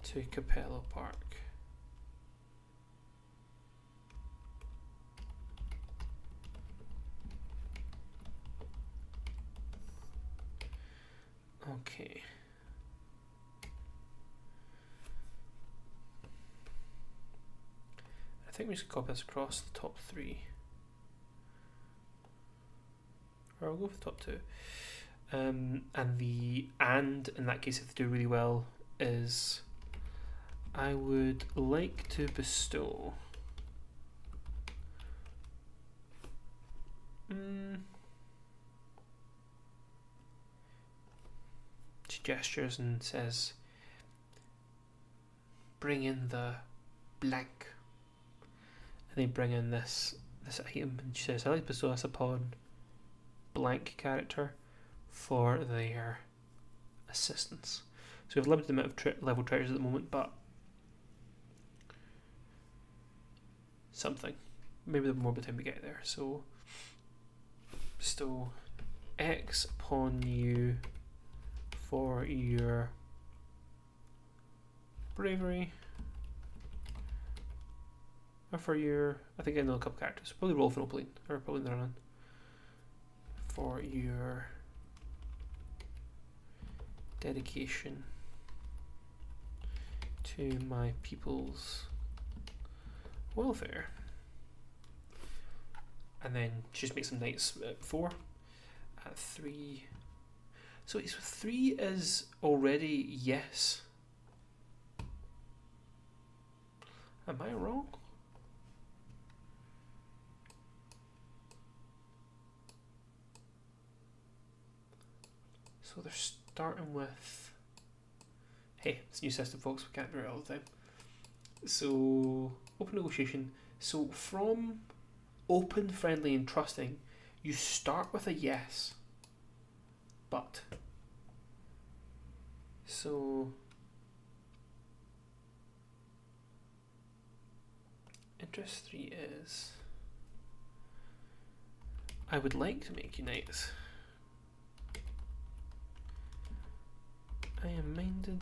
to Capello Park. Okay. I think we should copy this across the top 3. Or I'll go for the top 2. And the and in that case, if they do really well, is I would like to bestow she gestures and says, bring in the blank. And they bring in this item, and she says, I like to bestow this upon blank character for their assistance. So we have a limited amount of level treasures at the moment, but something. Maybe there'll be more by the time we get there. So bestow X upon you for your bravery. Or for your, I think I know a couple characters. Probably Rolf and Opaline, or probably Nerlin. For your dedication to my people's welfare. And then just make some knights at 4. At 3. So 3 is already yes. Am I wrong? So they're starting with, hey, it's a new system, folks, we can't do it all the time. So, open negotiation. So from open, friendly and trusting, you start with a yes. But. So. Interest 3 is, I would like to make you knights. I am minded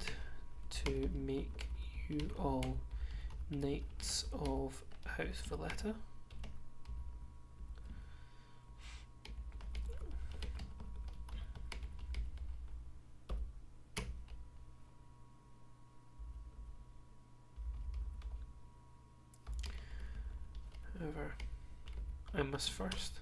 to make you all knights of House Valletta. However, I must first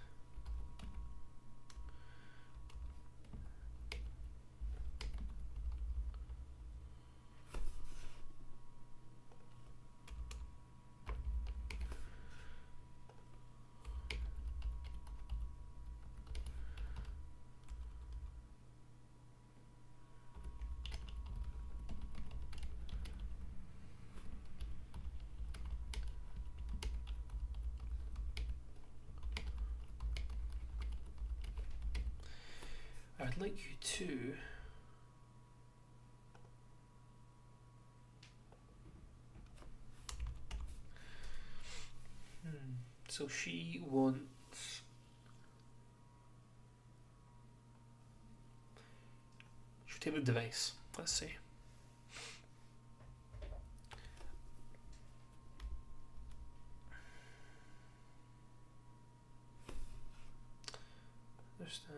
I'd like you to so she wants she'll take the device, let's see. Understand.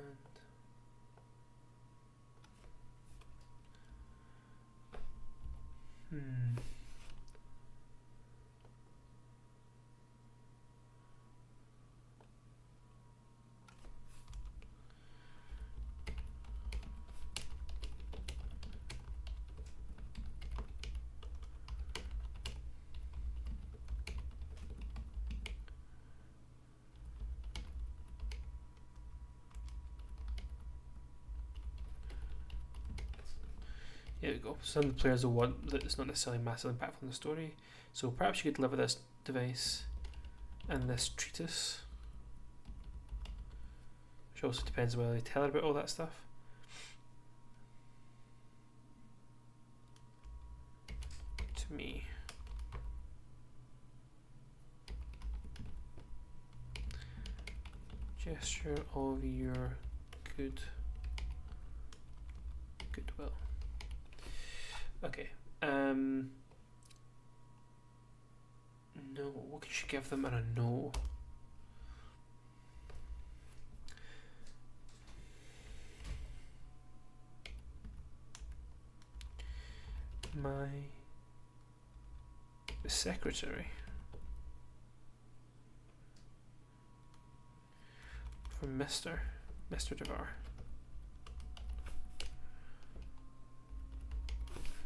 we go. Some of the players will want that it's not necessarily massively impactful on the story. So perhaps you could deliver this device and this treatise. Which also depends on whether they tell her about all that stuff. To me. Gesture of your goodwill. Okay. No. What can she give them? And a no. My secretary. From Mr. Devar.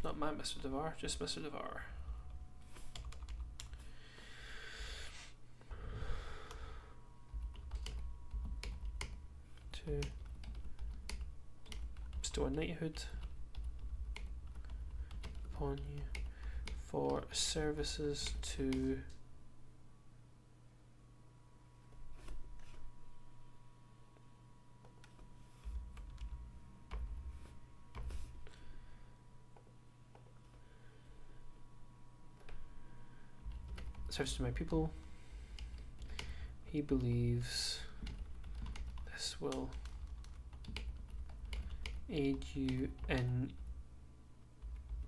Not my Mr. Devar, just Mr. Devar. To bestow a knighthood upon you for services to service to my people. He believes this will aid you in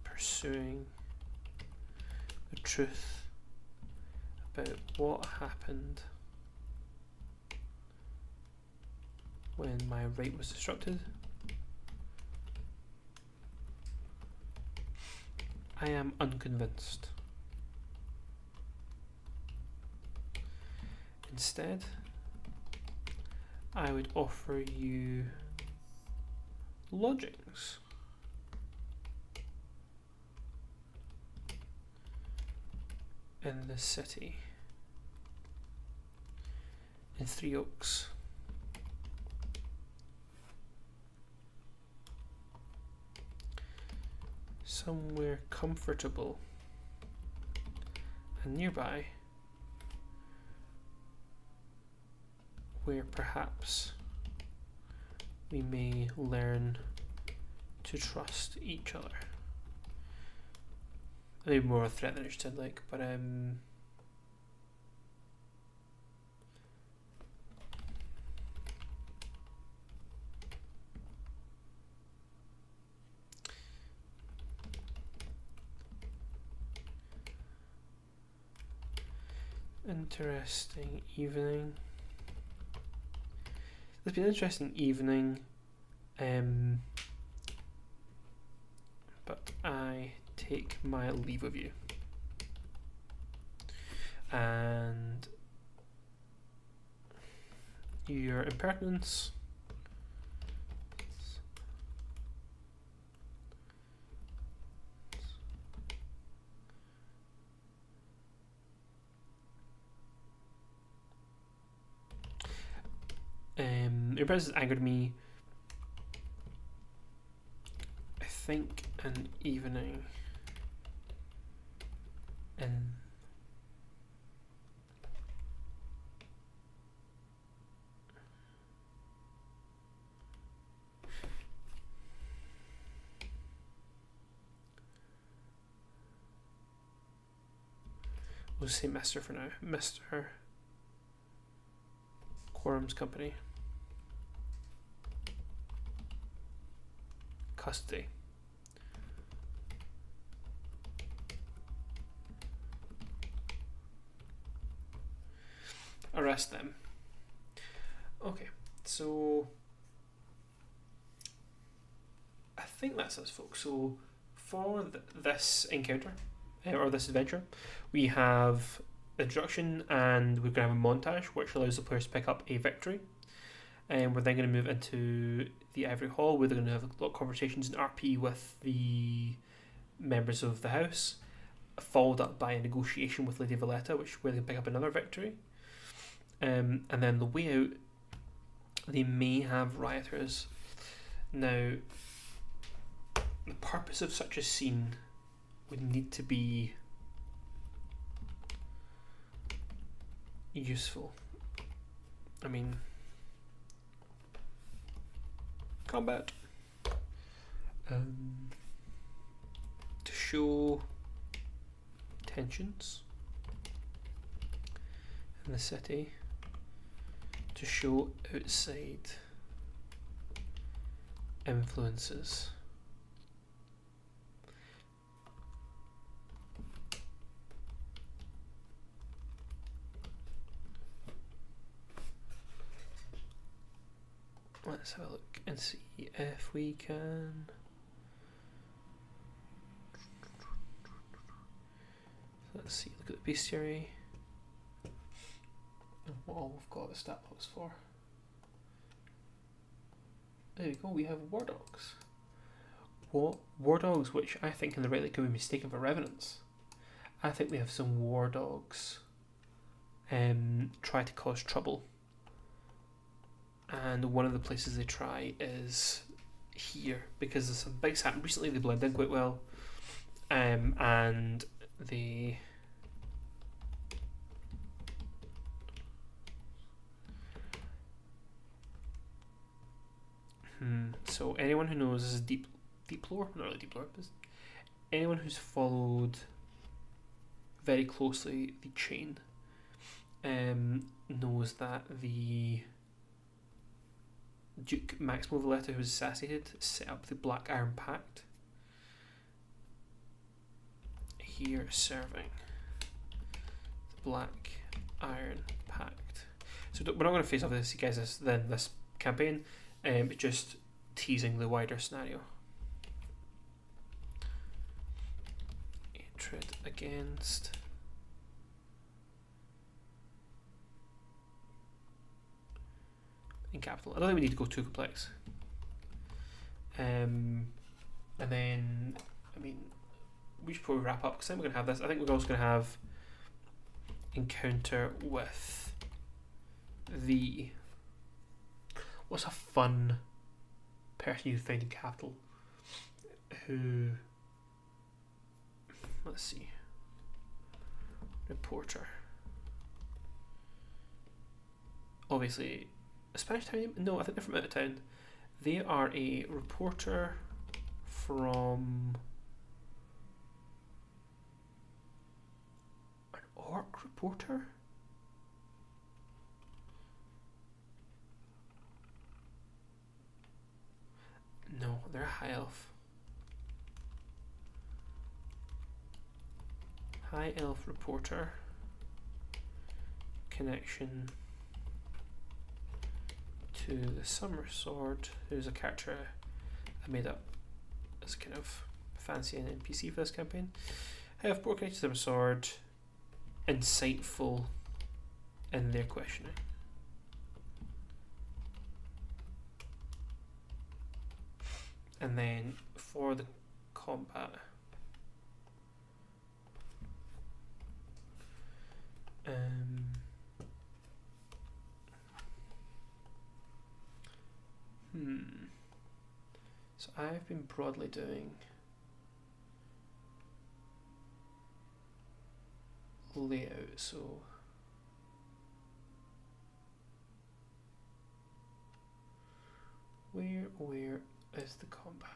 pursuing the truth about what happened when my right was disrupted. I am unconvinced. Instead, I would offer you lodgings. In the city. In Three Oaks. Somewhere comfortable and nearby, where perhaps we may learn to trust each other. Maybe more a threat than interested, like, but interesting evening. It's been an interesting evening, but I take my leave of you. And your impertinence your presence angered me. I think an evening and we'll say Mr. for now. Mr. Quorum's company. Custody. Arrest them. Okay, so I think that's us, folks. So for this encounter, or this adventure, we have introduction and we're going to have a montage which allows the players to pick up a victory. And we're then going to move into the Ivory Hall where they're going to have a lot of conversations in RP with the members of the house, followed up by a negotiation with Lady Valletta, where they pick up another victory. And then the way out, they may have rioters. Now, the purpose of such a scene would need to be useful. I mean, combat. To show tensions in the city, to show outside influences. Let's have a look and see if we can. Let's see, look at the bestiary. And what all we've got the stat box for. There we go, we have war dogs. What war dogs, which I think in the right could be mistaken for revenants. I think we have some war dogs try to cause trouble. And one of the places they try is here, because there's some big happened recently. They blend in quite well, and they so anyone who knows, this is deep lore, not really deep lore, but anyone who's followed very closely the chain knows that the Duke Maximo Valletta, who was assassinated, set up the Black Iron Pact. Here serving the Black Iron Pact. So we're not going to face off with this, guys, this campaign, but just teasing the wider scenario. Hatred against in capital. I don't think we need to go too complex. And then, I mean, we should probably wrap up because then we're going to have this. I think we're also going to have encounter with the. What's a fun person you find in capital? Who? Let's see. Reporter. Obviously. A Spanish town? No, I think they're from out of town. They are a reporter from an orc reporter? No, they're a high elf. High elf reporter. Connection to the Summer Sword, who's a character I made up as kind of fancy an NPC for this campaign. I have broken into Summer Sword, insightful in their questioning. And then for the combat, so I've been broadly doing layout, so where is the combat?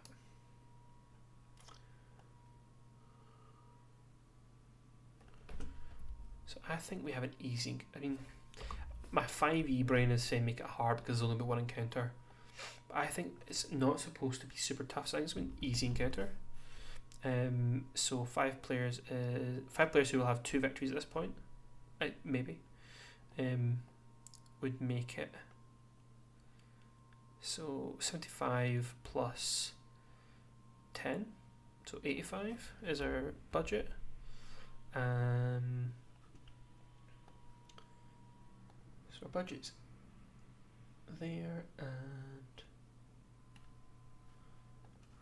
So I think we have an easy, I mean, my 5e brain is saying make it hard because there's only one encounter. But I think it's not supposed to be super tough, so I think it's an easy encounter. So 5 players who will have 2 victories at this point, maybe, would make it. So 75 plus 10, so 85 is our budget. So our budget's there, and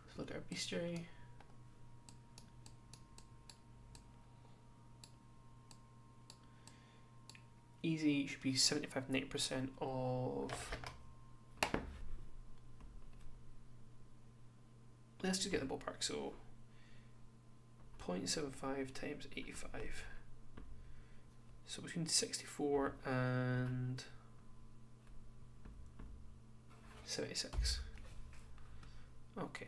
let's look at our bestiary. Easy should be 75-90% of let's just get the ballpark. So 0.75 times 85. So between 64 and 76. Okay.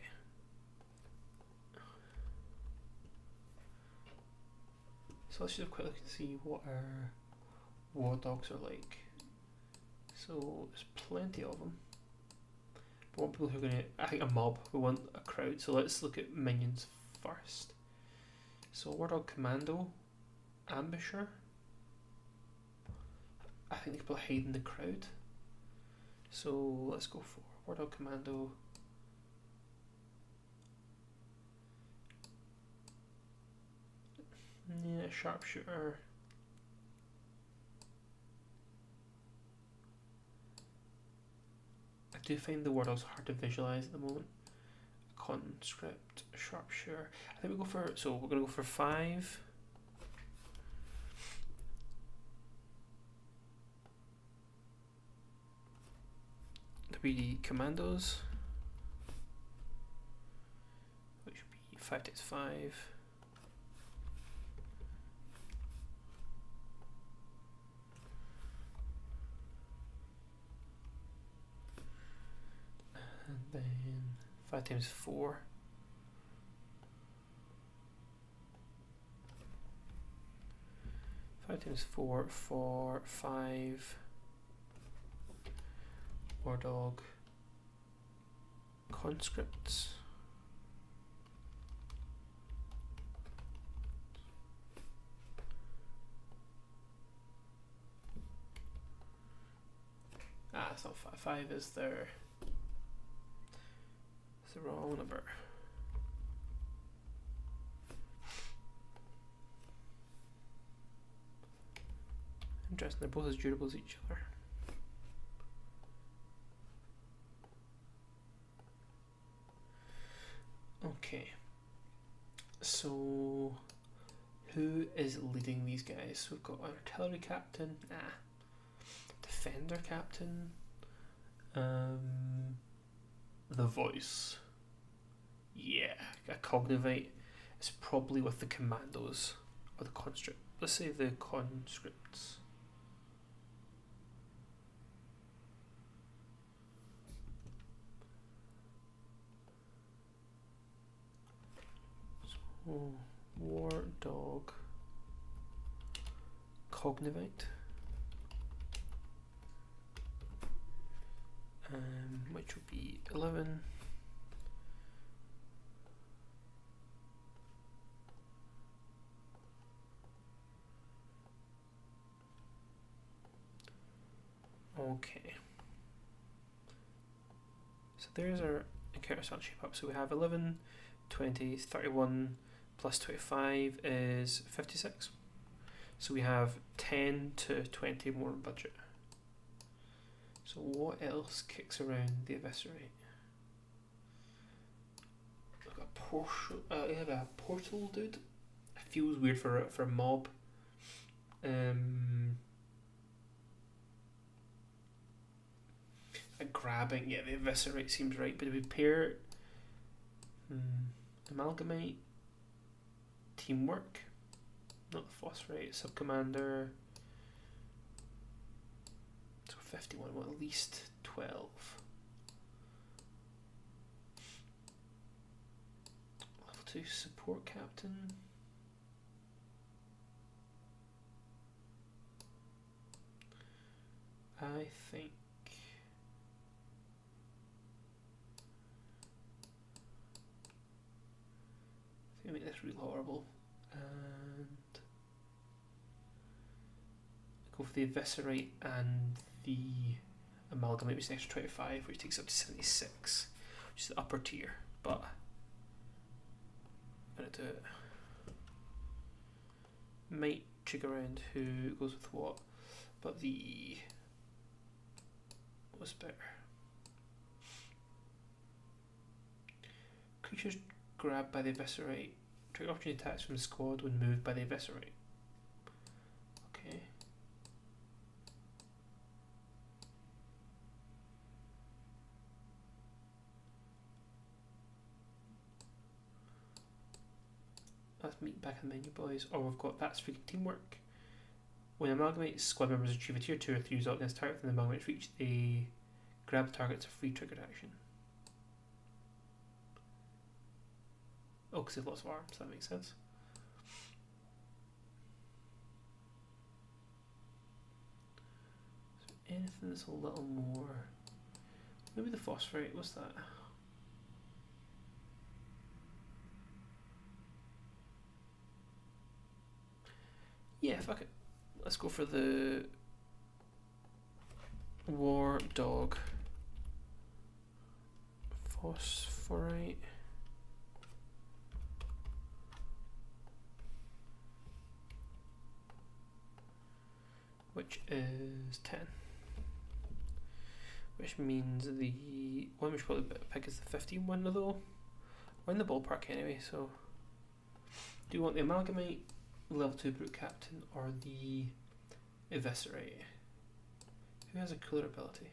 So let's just have a quick look and see what our war dogs are like. So there's plenty of them. We want people who are going to, I think a mob, we want a crowd. So let's look at minions first. So war dog commando, ambusher. I think they could put hide in the crowd. So let's go for war dog commando. Yeah, sharpshooter. I do find the war dogs hard to visualize at the moment. Conscript, sharpshooter. I think we go for, so we're gonna go for 5. There'll be commandos, which would be 5 times 5. And then 5 times 4. 5 times 4 for 5 war dog conscripts. Ah, it's not 5. 5 is their. It's the wrong number. Interesting, they're both as durable as each other. Okay, so who is leading these guys? So we've got an artillery captain, defender captain, the voice. Yeah, a cognivite is probably with the commandos or the conscript. Let's say the conscripts. So war dog cognivite. Which would be 11. Okay. So there's our encounter start shape up. So we have 11, 20, 31 plus 25 is 56. So we have 10 to 20 more budget. So what else kicks around the eviscerate? Like a portal dude. It feels weird for a mob. A grabbing, yeah, the eviscerate seems right, but if we pair amalgamate, teamwork, not the phosphorate, subcommander. 51, well, at least 12. Level 2 support captain. I think I'm gonna make this really horrible and go for the eviscerate and the amalgamate, which is an extra 25, which takes up to 76, which is the upper tier, but I'm gonna do it. Might check around who goes with what, but the what's better? Creatures grabbed by the eviscerate trigger opportunity attacks from the squad when moved by the eviscerate. Okay. Let's meet back in the menu, boys. Or we've got That's Freaking Teamwork. When Amalgamate squad members achieve a tier 2 or 3 result against target within the Amalgamate reach, they grab the target's a free triggered action. Oh, because they've lots of arms, that makes sense. So anything that's a little more... Maybe the phosphorite, what's that? Yeah, fuck it. Let's go for the War Dog phosphorite. Which is 10. Which means the one we should probably pick is the 15 one though. We're in the ballpark anyway, so do you want the Amalgamate, level 2 Brute Captain, or the Eviscerate? Who has a cooler ability?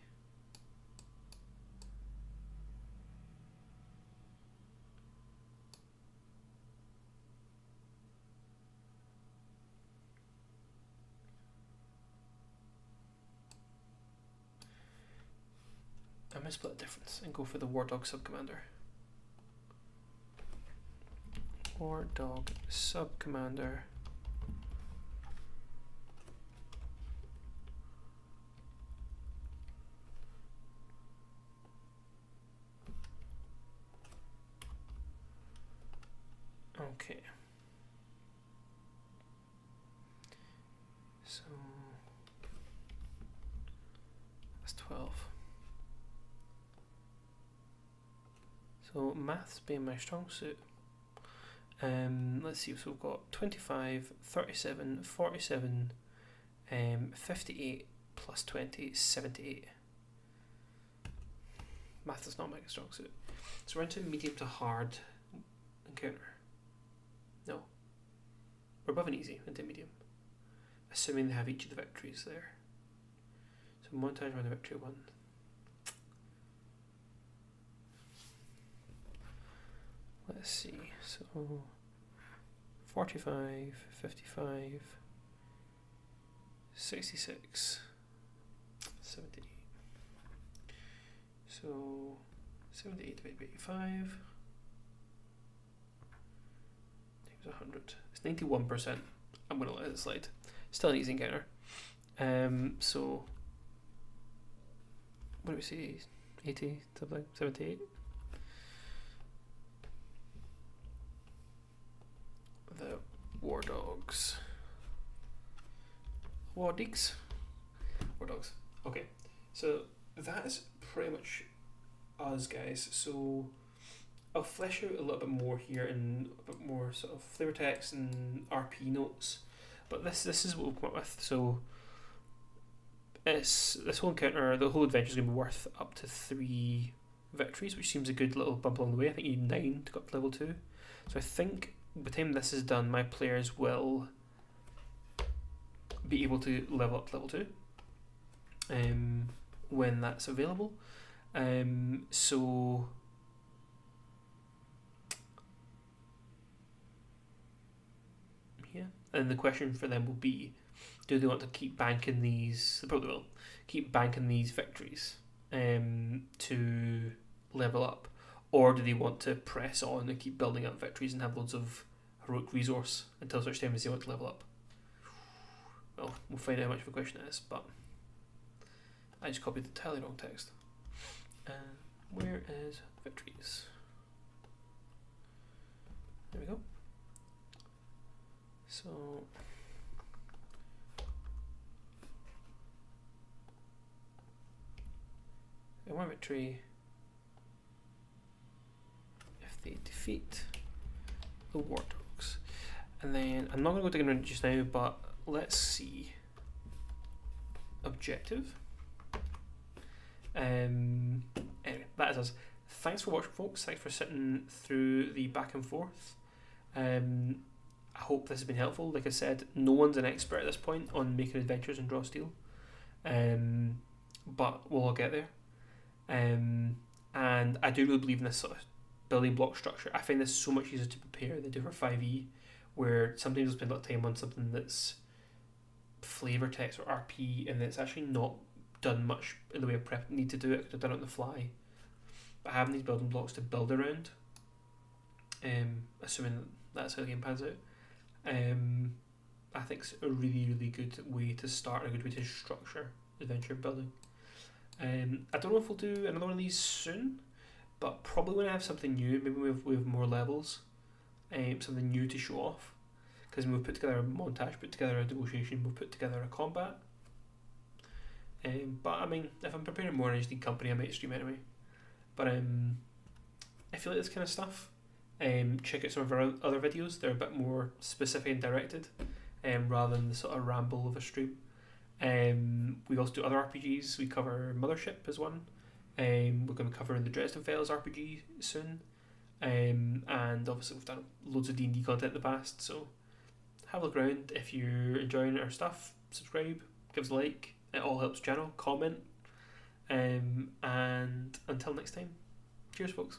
I'm going to split the difference and go for the War Dog Subcommander. War Dog Subcommander. Okay. So that's 12. So maths being my strong suit. Let's see, so we've got 25, 37, 47, 58 plus 20, 78. Math is not my strong suit. So we're into medium to hard encounter. No. We're above an easy into medium. Assuming they have each of the victories there. So montage around the victory 1. Let's see, so 45, 55, 66, 78. So 78 divided by 85 times 100. It's 91%. I'm going to let it slide. Still an easy encounter. So what do we see? 80, something, 78. The War Dogs. War Dogs. War Dogs. Okay, so that is pretty much us, guys. So I'll flesh out a little bit more here and a bit more sort of flavor text and RP notes. But this is what we've come up with. So it's this whole encounter, the whole adventure is going to be worth up to 3 victories, which seems a good little bump along the way. I think you need 9 to go up to level 2. So I think by the time this is done, my players will be able to level up to level 2 when that's available. So yeah, and the question for them will be, do they want to keep banking these? They probably will keep banking these victories to level up, or do they want to press on and keep building up victories and have loads of heroic resource until such time as they want to level up? Well, we'll find out how much of a question it is, but I just copied the entirely wrong text. Where is victories? There we go. So one victory if they defeat the War Dogs. And then I'm not going to go digging around just now, but let's see. Objective. Anyway, that is us. Thanks for watching, folks. Thanks for sitting through the back and forth. I hope this has been helpful. Like I said, no one's an expert at this point on making adventures in Draw Steel, but we'll all get there. And I do really believe in this sort of building block structure. I find this so much easier to prepare than do for 5e, where sometimes I'll spend a lot of time on something that's flavor text or RP, and it's actually not done much in the way of prep. Need to do it because I've done it on the fly. But having these building blocks to build around, assuming that's how the game pans out, I think it's a really, really good way to start and a good way to structure adventure building. I don't know if we'll do another one of these soon, but probably when I have something new, maybe we have more levels, something new to show off. Because we've put together a montage, put together a negotiation, we've put together a combat. But I mean, if I'm preparing more and I just need company, I might stream anyway. But if you like this kind of stuff, check out some of our other videos. They're a bit more specific and directed, rather than the sort of ramble of a stream. We also do other RPGs. We cover Mothership as one. We're going to cover the Dresden Files RPG soon. And obviously we've done loads of D&D content in the past, so have a look around. If you're enjoying our stuff, subscribe, give us a like, it all helps the channel, comment, and until next time, cheers folks.